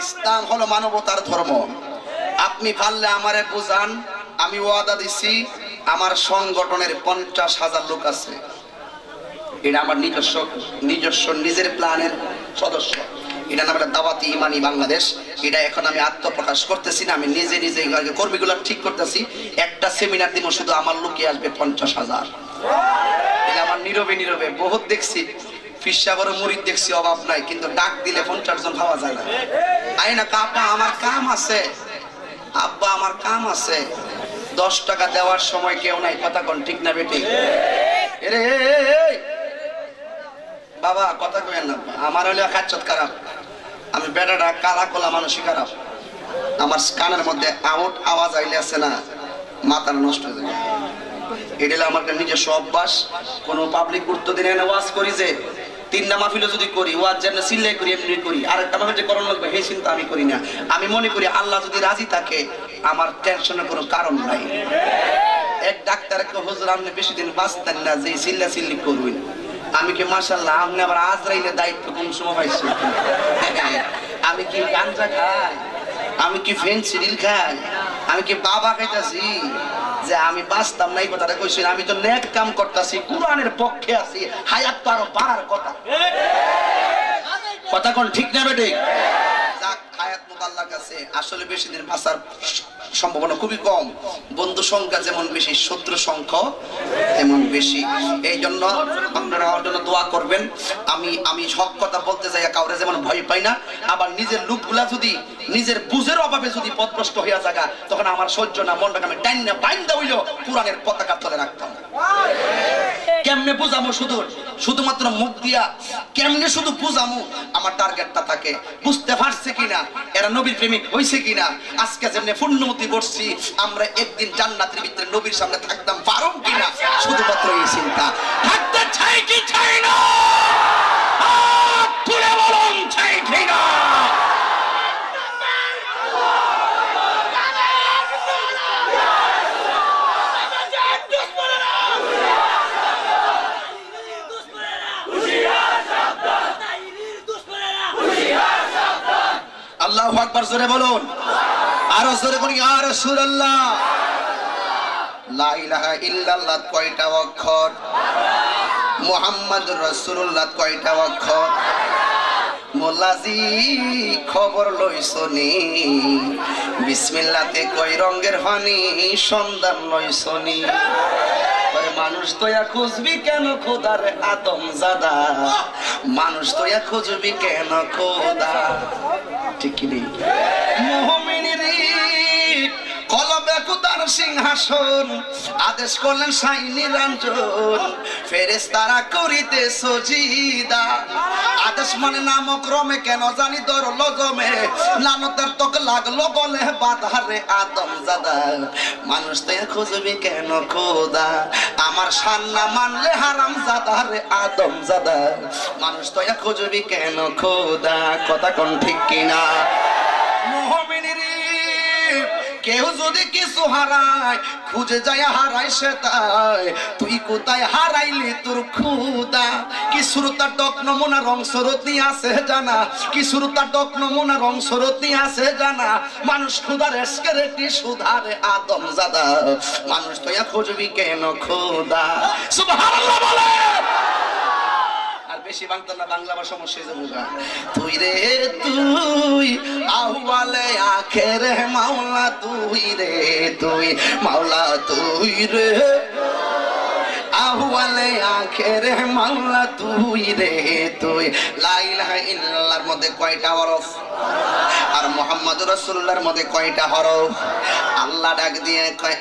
ইসলাম হলো মানবতার ধর্ম। আপনি পারলে আমারে বুঝান, আমি ওয়াদা দিছি আমার সংগঠনের 50,000 লোক আছে, এটা আমার নিজস্ব নিজের প্ল্যানের সদস্য। এটা নাম দাওয়াতি ইমানি বাংলাদেশ। এটা এখন আমি আত্মপ্রকাশ করতেছি না, আমি নিজে নিজে কর্মীগুলো ঠিক করতেছি। একটা সেমিনার দিব, শুধু আমার লোকে আসবে 50,000। এটা আমার নীরবে নীরবে বহুত দেখছি, ফিসাগর মুরিদ দেখছি, অভাব নাই, কিন্তু ডাক দিলে 50 জন খাওয়া যায় না। আই না কাপা আমার কাম আছে, আব্বা আমার কাম আছে, 10 টাকা দেওয়ার সময় কেউ নাই। কথা কোন ঠিক না বেটি? এরে বাবা কথা কইেন না, আমার হলে খাচ্ছত খারাপ, আমি বেটাটা কালা কোলা মানুষই খারাপ। আমার কানের মধ্যে আওয়াজ আইলে আছে না, মাথা নষ্ট হয়ে যায়। এটা আমার নিজস্ব অভ্যাস। কোনো পাবলিক গুরুত্ব দিনে ওয়াজ করি যে 3টা মাহফিল যদি করি, ওয়াজ যেন সিল্লাই করি, এমনি করি। আরেকটা মাহফিল যে করণ লাগবে সেই চিন্তা আমি করি না। আমি মনে করি আল্লাহ যদি রাজি থাকে, আমার টেনশনের কোনো কারণ নাই। এক ডাক্তার একটা হুজুর, আপনি বেশি দিন বাঁচতেন না যে চিল্লা চিল্লি করবেন। আমি কি মাশাআল্লাহ, আপনি আবার আজরাইলের দায়িত্ব কোন সময় পাইছি? আমি কি গাঞ্জা খাই? আমি কি ফেন্সিডিল খাই? আমি কি বাবা খাইতাছি যে আমি বাঁচতাম না? এই কথাটা কইছি। আমি তো নেক কাম করতেছি, কোরআনের পক্ষে আছি, হায়াত তো আরো বাড়ার কথা। কথা কোন ঠিক না বেঠিক? যাক, হায়াত মুত আল্লাহর কাছে। আসলে বেশি দিন বাঁচার সম্ভাবনা খুবই কম। বন্ধু সংখ্যা যেমন বেশি, শত্রু সংখ্যা তেমন বেশি। এই জন্য আপনারা আমার জন্য দোয়া করবেন। আমি হক কথা বলতে যাই, কাউরে যেমন ভয় পাই না। আবার নিজের লোকগুলা যদি নিজের বুঝের অভাবে যদি পথভ্রষ্ট হইয়া থাকা, তখন আমার সহ্য না, মনটাকে আমি টাইনা বাইন্দা হইল কোরআনের পতাকা তলে রাখতাম। কেমনে বুঝামো? শুধুমাত্র মুখ দিয়া কেমনে শুধু বুঝামো? আমার টার্গেটটা থাকে, বুঝতে পারছে কিনা, এরা নবীর প্রেমিক হইছে কিনা। আজকে যেমনি পূর্ণমতি বসছি, আমরা একদিন জান্নাতের ভিতরে নবীর সামনে থাকতাম পারম কিনা, শুধুমাত্র এই চিন্তা। থাকতে চাই কি চাই না? তুলে বলুন চাই কি না? আল্লাহু আকবার, জোরে বলুন, আরো জোরে বলুন, ইয়া রাসূলুল্লাহ। লা ইলাহা ইল্লাল্লাহ কয়টা অক্ষর? মুহাম্মাদুর রাসূলুল্লাহ কয়টা অক্ষর? মোল্লাজি খবর লইছনি, বিসমিল্লাহতে কয় রঙের হানি, সন্ধান লইছনি। মানুষ তোয়া খুঁজবি কেন খোদার আদম জাদা, মানুষ তোয়া খুঁজবি কেন খোদা? ঠিক কি নেই? মুমিনের কলবে খোদার সিংহাসন, আদেশ করলেন সাই নিরঞ্জন, ফেরেশতারা করিতে সজিদা। আদেশ মানে নামক্রমে কেন জানি ধরল জমে, লানতের তোক লাগলো বলে বাধারে আদম জাদা। মানুষ তো খুঁজবি কেন খোদা, আমার সান্না মানলে হারাম জাদা রে আদম জাদা। মানুষ তো খুঁজবি কেন খোদা, কথা কোন ঠিক কিনা? মুমিনের কেউ যদি কিছু হারায়, খুঁজে যায় হারায় সে তাই। তুই কোথায় হারাইলি তোর খুদা? কি সুরতা ডক নমুনা রং স্রোত নিয়ে আসে জানা, কি সুরতা ডক নমুনা রং স্রোত নিয়ে আসে জানা। মানুষ খুদার এসকের একটি সুধারে আদম জাদা। মানুষ তো খুঁজবি কেন খুদা? সুবহানাল্লাহ বলে। বেশি বাংলা না, বাংলা ভাষা সমস্যা যাবো। তুই রে তুই আহওয়ালে আখেরে মাওলা, তুই রে তুই মাওলা, তুই রে আহওয়ালে আখেরে মাওলা, তুই রে তুই। লা ইলাহা ইল্লাল্লাহর মধ্যে কয়টা হরফ আর মুহাম্মদুর রাসূলুল্লাহর মধ্যে কয়টা হরফ? আল্লাহ ডাক দিয়ে কয়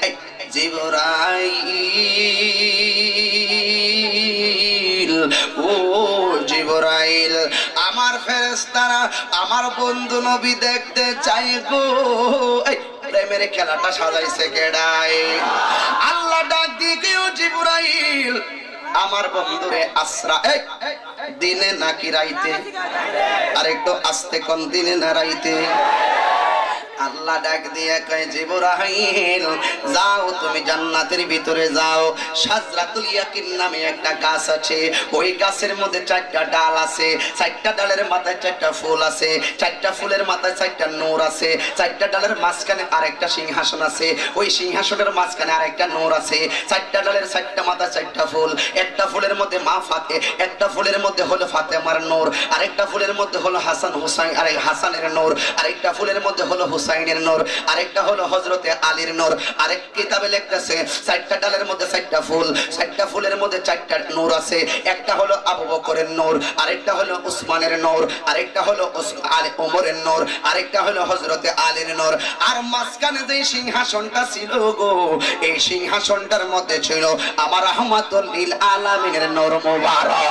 জিবরাইল, ও জিবরাইল, আমার ফেরেশতারা আমার বন্ধু নবী দেখতে চাই গো। এই প্রেমের খেলাটা সাজাইছে কেডাই? আল্লাহ ডাক দিয়ে ও জিবরাইল, আমার বন্ধুরে আসরা। এই দিনে নাকি রাইতে? আর একটু আস্তে কোন, দিনে না রাইতে? আল্লাহ ডাক দিয়ে কয় জিবরাইল, যাও তুমি জান্নাতের ভিতরে যাও। শাজরাতুল ইয়াকিন নামে একটা গাছ আছে, ওই গাছের মধ্যে 4টা ডাল আছে, 4টা ডালের মাথায় 4টা ফুল আছে, 4টা ফুলের মাথায় 4টা নূর আছে, 4টা ডালের মাঝখানে আরেকটা সিংহাসন আছে, ওই সিংহাসনের মাঝখানে আরেকটা নূর আছে। 4টা ডালের 4টা মাথায় 4টা ফুল, একটা ফুলের মধ্যে মা ফাতে, একটা ফুলের মধ্যে হলো ফাতেমার নূর, আরেকটা ফুলের মধ্যে হলো হাসান হুসাইন, আরেক হাসানের নূর, আরেকটা ফুলের মধ্যে হলো হুসাইনের নূর, আরেকটা হলো হযরতে আলীর নূর। আরেক কিতাবে লেখতেছে 4টা ডালের মধ্যে 4টা ফুল, 4টা ফুলের মধ্যে 4টা নূর আছে। একটা হলো আবু বকরের নূর, আরেকটা হলো উসমানের নূর, আরেকটা হলো ওমরের নূর, আরেকটা হলো হযরতে আলীর নূর। আর মাঝখানে যে সিংহাসনটা ছিল গো, এই সিংহাসনটার মধ্যে ছিল আমার রাহমাতুল লিল আলামিনের নূর মুবারক।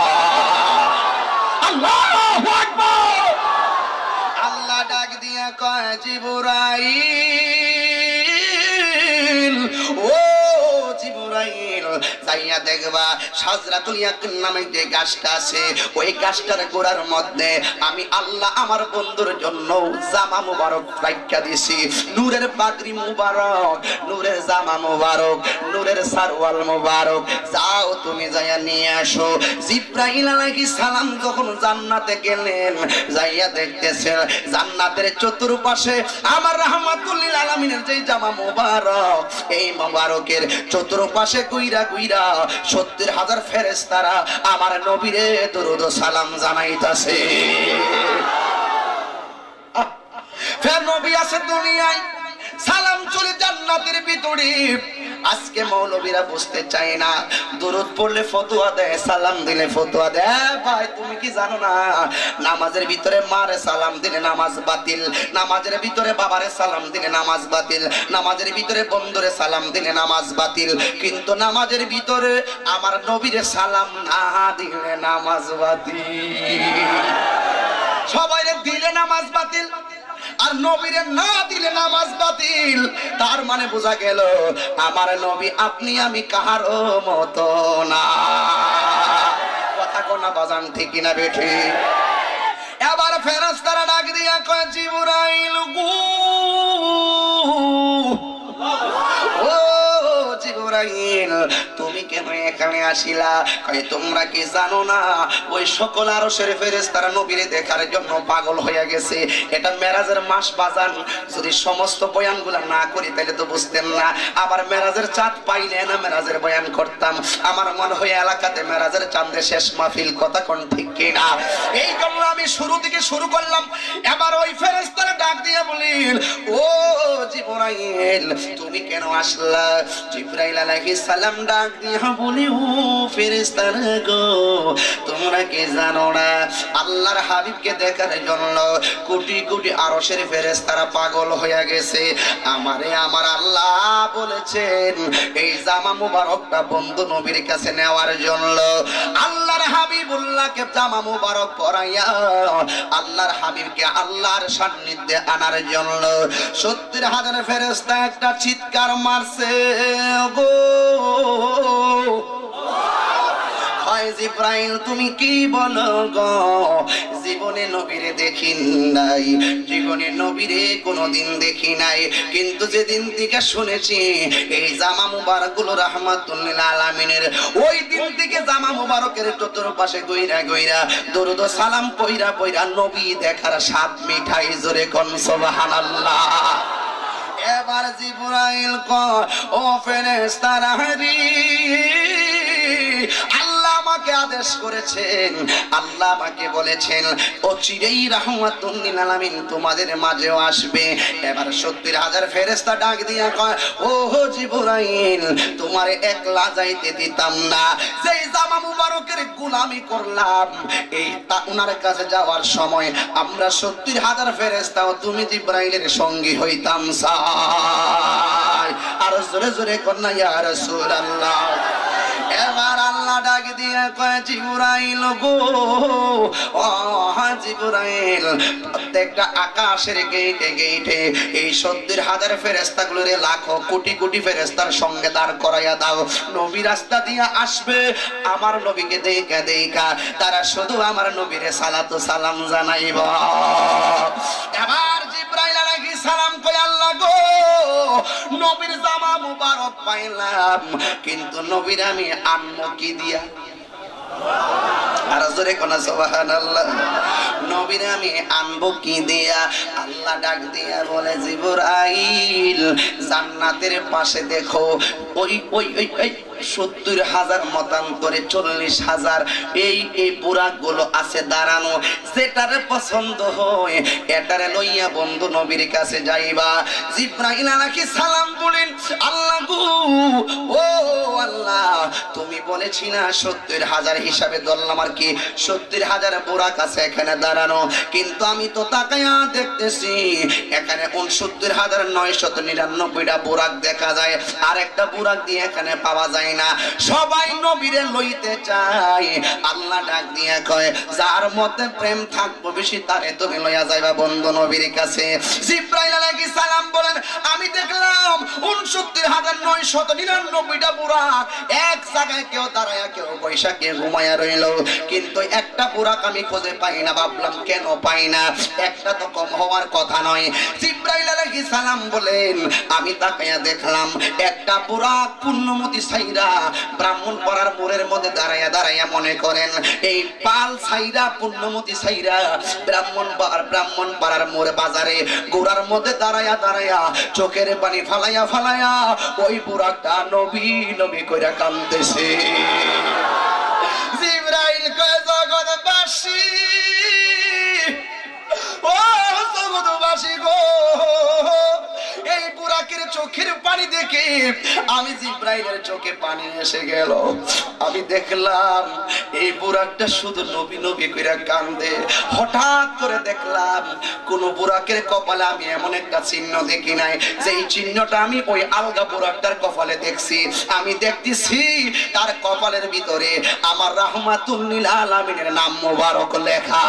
আল্লাহু আকবার। আল্লাহ ডাক দিয়া কয় জিবরাইল, ও জিবরাইল, যাইয়া দেখবা শাজরাতুল ইয়াকিন নামে যে গাছটা আছে, ওই গাছটার গোড়ার মধ্যে আমি আল্লাহ আমার বন্ধুর জন্য জামা মুবারক রাখিয়া দিছি। নূরের পাগড়ি মুবারক, নূরের জামা মুবারক, নূরের সারওয়াল মুবারক। যাও তুমি যাইয়া নিয়ে আসো। জিবরাইল আলাইহিস সালাম যখন জান্নাতে গেলেন, যাইয়া দেখতেছেন জান্নাতের চতুর্পাশে আমার রাহমাতুল লিল আলামিনের যে জামা মুবারক, এই মুবারকের চতুর্পাশে গুইরা গুইরা 70,000 ফেরেশতারা আমার নবীরে দরুদ ও সালাম জানাইতাছে। ফের নবী আছে দুনিয়ায়, সালাম চলে জান্নাতের ভিতরে। আজকে মৌলবীরা বুঝতে চায় না, দরুদ পড়লে ফতোয়া দেয়, সালাম দিলে ফতোয়া দেয়। ভাই তুমি কি জানো না, নামাজের ভিতরে মারে সালাম দিলে নামাজ বাতিল, নামাজের ভিতরে বাবারে সালাম দিলে নামাজ বাতিল, নামাজের ভিতরে বন্ধুরে সালাম দিলে নামাজ বাতিল, কিন্তু নামাজের ভিতরে আমার নবীরে সালাম না দিলে নামাজ বাতিল। সবাইরে দিলে নামাজ বাতিল, আর নবীরে না দিলে নামাজ বাতিল। তার মানে বোঝা গেল আমার নবী আপনি আমি কাহারও মতো না। কথা কোনা বাজান ঠিক কিনা বেঠি? এবার ফেরেশতারা ডাক দিয়া কয় জিবরাইল গো, ও জিবরাইল তুমি কেন এখানে আসিলা? কয় তোমরা কি জানো না ওই সকল আরশের ফেরেশতারা নবীরে দেখার জন্য পাগল হয়ে গেছে। এটা মেরাজের মাস বাজান, যদি সমস্ত বয়ানগুলো না করি তাহলে তো বুঝতেন না। আবার মেরাজের চাঁদ পাইলে না মেরাজের বয়ান করতাম। আমার মনে হয় এলাকাতে মেরাজের চাঁদে শেষ মাহফিল, কথা কোন ঠিক কিনা? এই জন্য আমি শুরু থেকে শুরু করলাম। এবার ওই ফেরেশতারা ডাক দিয়ে বলেন, ও জীবন জিবরাইল তুমি কেন আসলা? জিবরাইল আলাইহিস সালাম ডাক দিয়ে বলে, ও ফেরেশতারা গো, তোমরা কি জানো না আল্লাহর হাবিবকে দেখার জন্য কোটি কোটি আরশের ফেরেশতারা পাগল হয়ে গেছে। আমারে আমার আল্লাহ বলেছেন এই জামা মুবারকটা বন্ধু নবীর কাছে নেওয়ার জন্য। আল্লাহর হাবিবুল্লাহকে জামা মুবারক পরাইয়া আল্লাহর হাবিবকে আল্লাহর সান্নিধ্যে আনার জন্য 70,000 ফেরেশতা একটা চিৎকার মারছে গো। জিবরাইল তুমি কি বলো গো? জীবনে নবীরে দেখি নাই, জীবনে নবীরে কোনোদিন দেখি নাই, কিন্তু যেদিন থেকে শুনেছি এই জামা মুবারকগুলো রাহমাতুল লিল আলামিনের, ওই দিন থেকে জামা মুবারকের চতুর্পাশে গইরা গইরা দরুদ ও সালাম পইরা পইরা নবী দেখার স্বাদ মিঠাই। জোরে কোন সুবহানাল্লাহ। এবার জিবরাইল কয়, ও ফেরেশতারা আল্লাহ আমাকে আদেশ করেছেন, আল্লাহ আমাকে বলেছেন অচিরেই রাহমাতুল লিল আলামিন তোমাদের মাঝেও আসবে। এবার 70,000 ফেরেশতা ডাক দিয়া কয়, ও জিবরাইল তোমারে একলা যাইতে দিতাম না, যেই জামা মুবারকের গোলামি করলাম এই ওনার কাছে যাওয়ার সময় আমরা 70,000 ফেরেশতাও তুমি জিবরাইলের সঙ্গী হইতাম চাই। আর জোরে জোরে কন্যা ইয়া রাসূলুল্লাহ। এবার আল্লাহ ডাক দিয়ে কয়, জিবরাইল গো, ও জিবরাইল প্রত্যেকটা আকাশের গেটে গেটে এই 70,000 ফেরেশতাগুলোরে লাখো কোটি কোটি ফেরেশতার সঙ্গে দাঁড় করাইয়া দাও। নবী রাস্তা দিয়ে আসবে, আমার নবীকে দেখা দেখা তারা শুধু আমার নবীরে সালাত ও সালাম জানাইব। এবার জিবরাইল আলাইহিস সালাম কয়, আল্লাহ গো, নবীর জামা মুবারক পাইলাম, কিন্তু নবীর আমি আনমো কি দিয়া? আর জোরে কোন সুবহানাল্লাহ। নবীর আমি আনবো কি দিয়া? আল্লাহ ডাক দিয়া বলে, জিবরাইল জান্নাতের পাশে দেখো ওই ওই ওই ওই 70,000 মতান্তরে 40,000 এই বুরাক গুলো আছে দাঁড়ানো, যেটারে পছন্দ হয় এটারে লইয়া বন্ধু নবীর কাছে যাইবা। জিবরাইল আলাইহিস সালাম বলেন, আল্লাহ গো, ও আল্লাহ তুমি বলেছি না 70,000 হিসাবে ধরলাম আর কি 70,000 বুরাক আছে এখানে দাঁড়ানো, কিন্তু আমি তো তাকায়া দেখতেছি এখানে 69,999টা বুরাক দেখা যায়, আর একটা বুরাক দিয়ে এখানে পাওয়া যায় না। সবাই নবীরে লইতে চায়। আল্লাহ ডাক দিয়ে কয়, যার মধ্যে প্রেম থাকবো বেশি তারে তুমি লইয়া যাইবা বন্ধু নবীর কাছে। জিবরাইল আলাইহিস সালাম বলেন, আমি দেখলাম 69,999টা বুরাক এক জায়গায় কেউ দাঁড়ায়া কেউ বৈশা কেউ ঘুমায়া রইল, কিন্তু একটা বুরাক আমি খুঁজে পাই না। ভাবলাম কেন পাই না, একটা তো কম হওয়ার কথা নয়। জিবরাইল আলাইহিস সালাম বলেন, আমি তাকায়া দেখলাম একটা বুরাক পুণ্যমতি সাইরা ব্রাহ্মণ পাড়ার মোড়ের মধ্যে দাঁড়াইয়া দাঁড়াইয়া মনে করেন এই পাল সাইরা পুণ্যমতি সাইরা ব্রাহ্মণ পাড়ার মোড়ে বাজারে গোড়ার মধ্যে দাঁড়াইয়া দাঁড়াইয়া চোখের পানি ফালাইয়া ফালাইয়া ওই বুড়াটা নবী নবী কইরা কাঁদতেছে। জিবরাইল কয়, জগৎবাসী ও জগৎবাসী গো, এই বুরাকের চোখের পানি দেখে আমি জিবরাইলের চোখে পানি এসে গেল। আমি দেখলাম এই বুরাকটা শুধু নবী নবী কইরা কান্দে। হঠাৎ করে দেখলাম কোন বুরাকের কপালে আমি এমন একটা চিহ্ন দেখি নাই, যে এই চিহ্নটা আমি ওই আলগা বুরাকটার কপালে দেখছি। আমি দেখতেছি তার কপালের ভিতরে আমার রাহমাতুল লিল আলামিনের নাম মোবারক লেখা।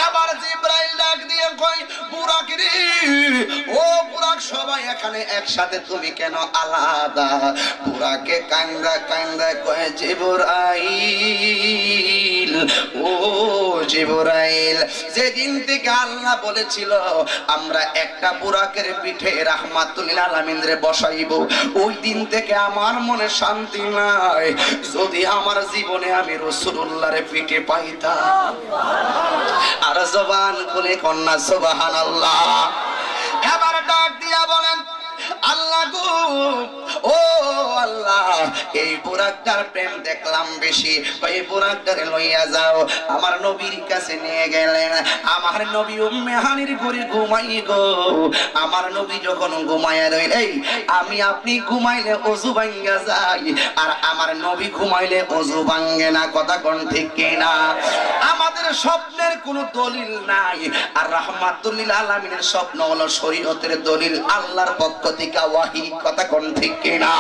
এবার জিবরাইল ডাক দিয়ে কই, বুরাক রে, ও বুরাক সবাই এখানে একসাথে, তুমি কেন আলাদা? বুরাকে কান্দা কান্দা কয়, জিবরাইল ও জিবরাইল, যেদিন থেকে আল্লাহ বলেছিল আমরা একটা বুরাকের পিঠে রাহমাতুল লিল আলামিনরে বসাইব, ওই দিন থেকে আমার মনে শান্তি নাই। যদি আমার জীবনে আমি রাসূলুল্লাহর পিঠে পাইতাম। আর জবান খুলে কন্যা সুবহানাল্লাহ। এবার ডাক দিয়া বলেন, আল্লাহ গো, ও আল্লাহ, এই বুরাকটার প্রেম দেখলাম বেশি, ওই বুরাকটারে লইয়া যাও। আমার নবীর কাছে নিয়ে গেলেন। আমার নবী উম্মে হানির ঘরে ঘুমাই গো। আমার নবী যখন ঘুমাইয়া রইলেন, আমি আপনি ঘুমাইলে অজু ভাঙ্গা যায়, আর আমার নবী ঘুমাইলে অজু ভাঙ্গে না। কথা কোন ঠিক কিনা? আমাদের স্বপ্নের কোনো দলিল নাই, আর রাহমাতুল লিল আলামিনের স্বপ্ন হলো শরীয়তের দলিল, আল্লাহর পক্ষ থেকে ওয়াহি। কথা কোন ঠিক কিনা?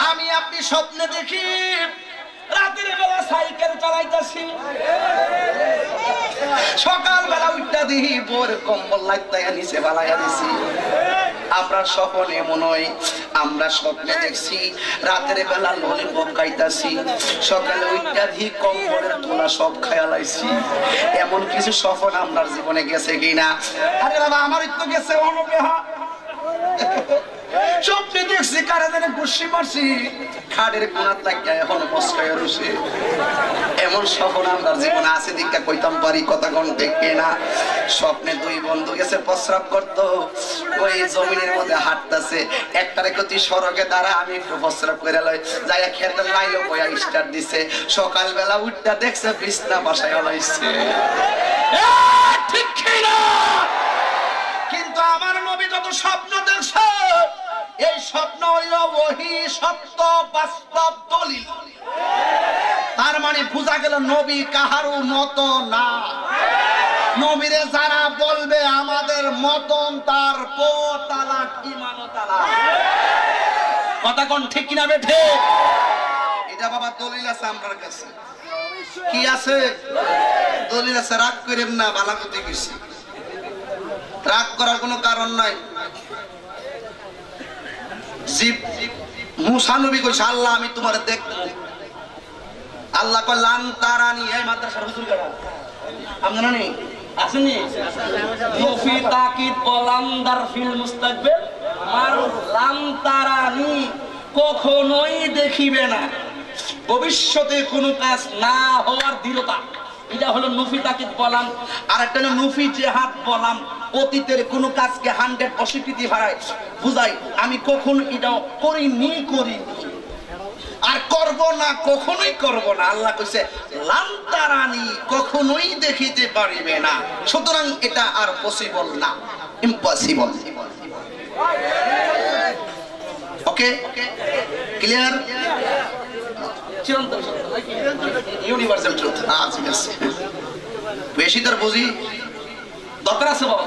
আমি আপনি স্বপ্নে দেখি রাতের বেলা সাইকেল চালাইতাছি, সকাল বেলা উঠা দিই বোর কম্বল লাইতাইয়া নিচে বালাইয়া দিছি। আমরা স্বপ্নে মনে হয় আমরা স্বপ্নে দেখছি রাতের বেলা ললিপপ খাইতাছি, সকালে উঠা দিই কম্বলের তোলা সব খায়ালাইছি। এমন কিছু স্বপ্ন আপনার জীবনে গেছে কিনা? আরে বাবা, আমার তো গেছে অনুবেহা। স্বপ্নে দেখছি কারা জানে গুছি মারছি, খাড়ের কোণা তাকিয়া এখন বসকায় রুছে। এমন স্বপ্ন আমার জীবনে আছে দিকটা কইতাম পারি। কথা কোন দেখে না? স্বপ্নে দুই বন্ধু গেছে প্রস্রাব করতো, ওই জমিনের মধ্যে হাঁটতেছে। একটারে কতি সড়কে দাঁড়া, আমি একটু প্রস্রাব করে লই, যাইয়া খেতে লাইলো বইয়া স্টার্ট দিছে। সকালবেলা উঠটা দেখছে বিছনা বাসায় হলাইছে। ঠিক কিনা? কিন্তু আমার নবী যত স্বপ্ন দেখছে, এই স্বপ্ন হইল ওহি সত্য বাস্তব দলিল। তার মানে বুঝা গেল নবী কাহারও মতো না। নবীরে যারা বলবে আমাদের মতন, তার পোতালা ইমানো তালা। কথা কোন ঠিক কিনা বেঠে? এটা বাবা দলিল আছে আমার কাছে। কি আছে? দলিল আছে। রাগ করেন না, ভালো করতে গেছি, রাগ করার কোনো কারণ নাই। মুসা নবী কইছে আল্লাহ আমি তোমার দেখবো। আল্লাহ কয় লান তারানি। এই মাদ্রাসার হুজুর কারা আপনারা নেই আসেননি? নফি তাকিদ বলান্দার ফিল মুস্তাকবিল মার লান তারানি, কখনোই দেখিবে না। ভবিষ্যতে কোনো কাজ না হওয়ার দৃঢ়তা, এটা হলো নফি তাকিদ বলাম। আর একটা হলো নফি জেহাদ বলাম, অতীতের কোনো কাজকে 100 অস্বীকৃতি হারায় বুঝাই। আমি কখনো এটা করিনি আর করব না, কখনোই করব না। আল্লাহ কইছে লান্তারানি, কখনোই দেখিতে পারিবে না। সুতরাং এটা আর পসিবল না, ইম্পসিবল। ওকে, ক্লিয়ার? Universal truth. ঠিক আছে, বেশি তোর বুঝি দরকার আছে বাবা।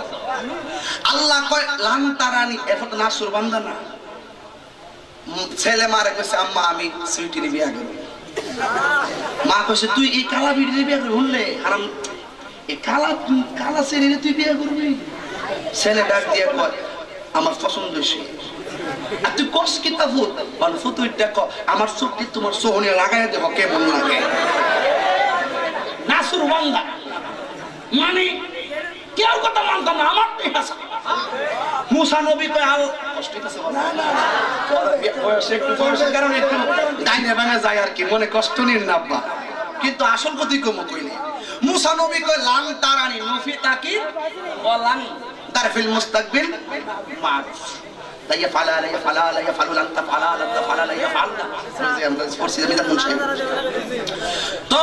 আল্লাহ কয় লান্তারানি, এখন নাসুর বান্দা না। ছেলে মারে কইছে আম্মা আমি সুইটির বিয়া করব। মা কইছে তুই এই কালা বিড়ির বিয়া করবি? শুনলে হারাম, এই কালা ছেলেরে তুই বিয়া করবি? ছেলে ডাক দিয়ে কয় আমার পছন্দ হয়েছে। আর তুই কস কি তা ফুট বল ফুট, দেখো আমার চোখটি তোমার সোহনে লাগাই দেবো, কেমন লাগে? নাসুর বান্দা মানে কেউ কথা মানতাম না, আমার মুসা নবী কয় আল কষ্ট হইতাছে না না বয়স একটু বয়সের কারণে একটু ডাইনে ভাঙা যায় আর কি, মনে কষ্ট নিন না আব্বা, কিন্তু আসল কথা কম কইনি। মুসা নবী কয় লান তারানি নফি তাকি ওয়ালান তারফিল মুস্তাকবিল মার লাইয়া ফালা লাইয়া ফালা লাইয়া ফালুলান তা ফালা লান তা ফালা লাইয়া ফালনা। আমরা স্পোর্টস জমিদার মুন্সি তো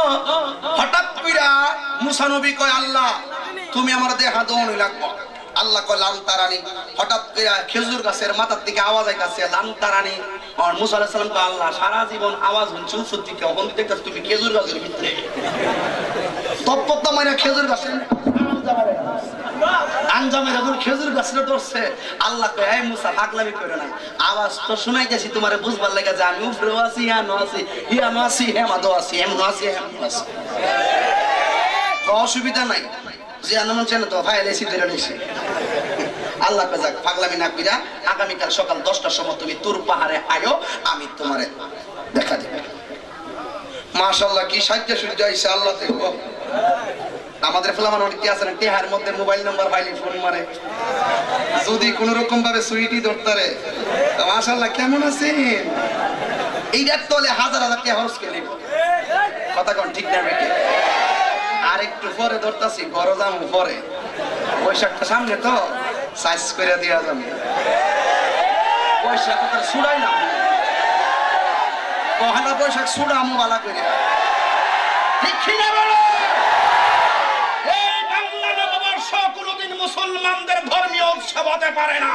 হঠাৎ কইরা মুসা নবী কয় আল্লাহ তুমি আমার দেখা দৌড় লাগবো। আল্লাহ কয় লান তারানি। হঠাৎ করে খেজুর গাছের মাথার দিকে আওয়াজ আইতাছে লান তারানি। আর মুসা আলাইহিস সালাম কয় আল্লাহ সারা জীবন আওয়াজ শুনছি উপর দিকে, এখন দেখতেছ তুমি খেজুর গাছের ভিতরে তৎপত্তা মাইরা খেজুর গাছের আঞ্জামে যখন খেজুর গাছটা ধরছে, আল্লাহ কয় এই মুসা পাগলামি করে না, আওয়াজ তো শুনাইতেছি তোমারে বুঝবার লাগে যে আমি উপরেও আছি, ইয়ানো আছি, ইয়ানো আছি, হেমাদো আছি, এমনো আছি, এমনো আছি, অসুবিধা নাই। যে আনন্দ চেন তো ফাইল এসি ধরে নিছি। আল্লাহ যাক পাগলামি না কইরা আগামীকাল সকাল 10টার সময় তুমি তুর পাহাড়ে আয়ো, আমি তোমারে দেখা দেব। মাশাআল্লাহ কি সাহায্য সূর্য আইছে আল্লাহ দেখো। আমাদের ফলামান অনেক কি আছে না টেহার মধ্যে মোবাইল নাম্বার ফাইলে ফোন মারে, যদি কোন রকম ভাবে সুইটি ধরতারে। মাশাআল্লাহ কেমন আছেন? এইটার তলে হাজার হাজার টাকা খরচ করে কথা কোন ঠিক না বেটি? আর একটু পরে ধরতাছি ঘরে যাবো, পরে বৈশাখটা সামনে তো সাইজ করে দিয়া যাবে। বৈশাখ ছুড়াই না পহেলা বৈশাখ ছুড়ামু বালা করে ঠিক না বলো এই বাংলা নববর্ষ কোনোদিন মুসলমানদের ধর্মীয় উৎসব হতে পারে না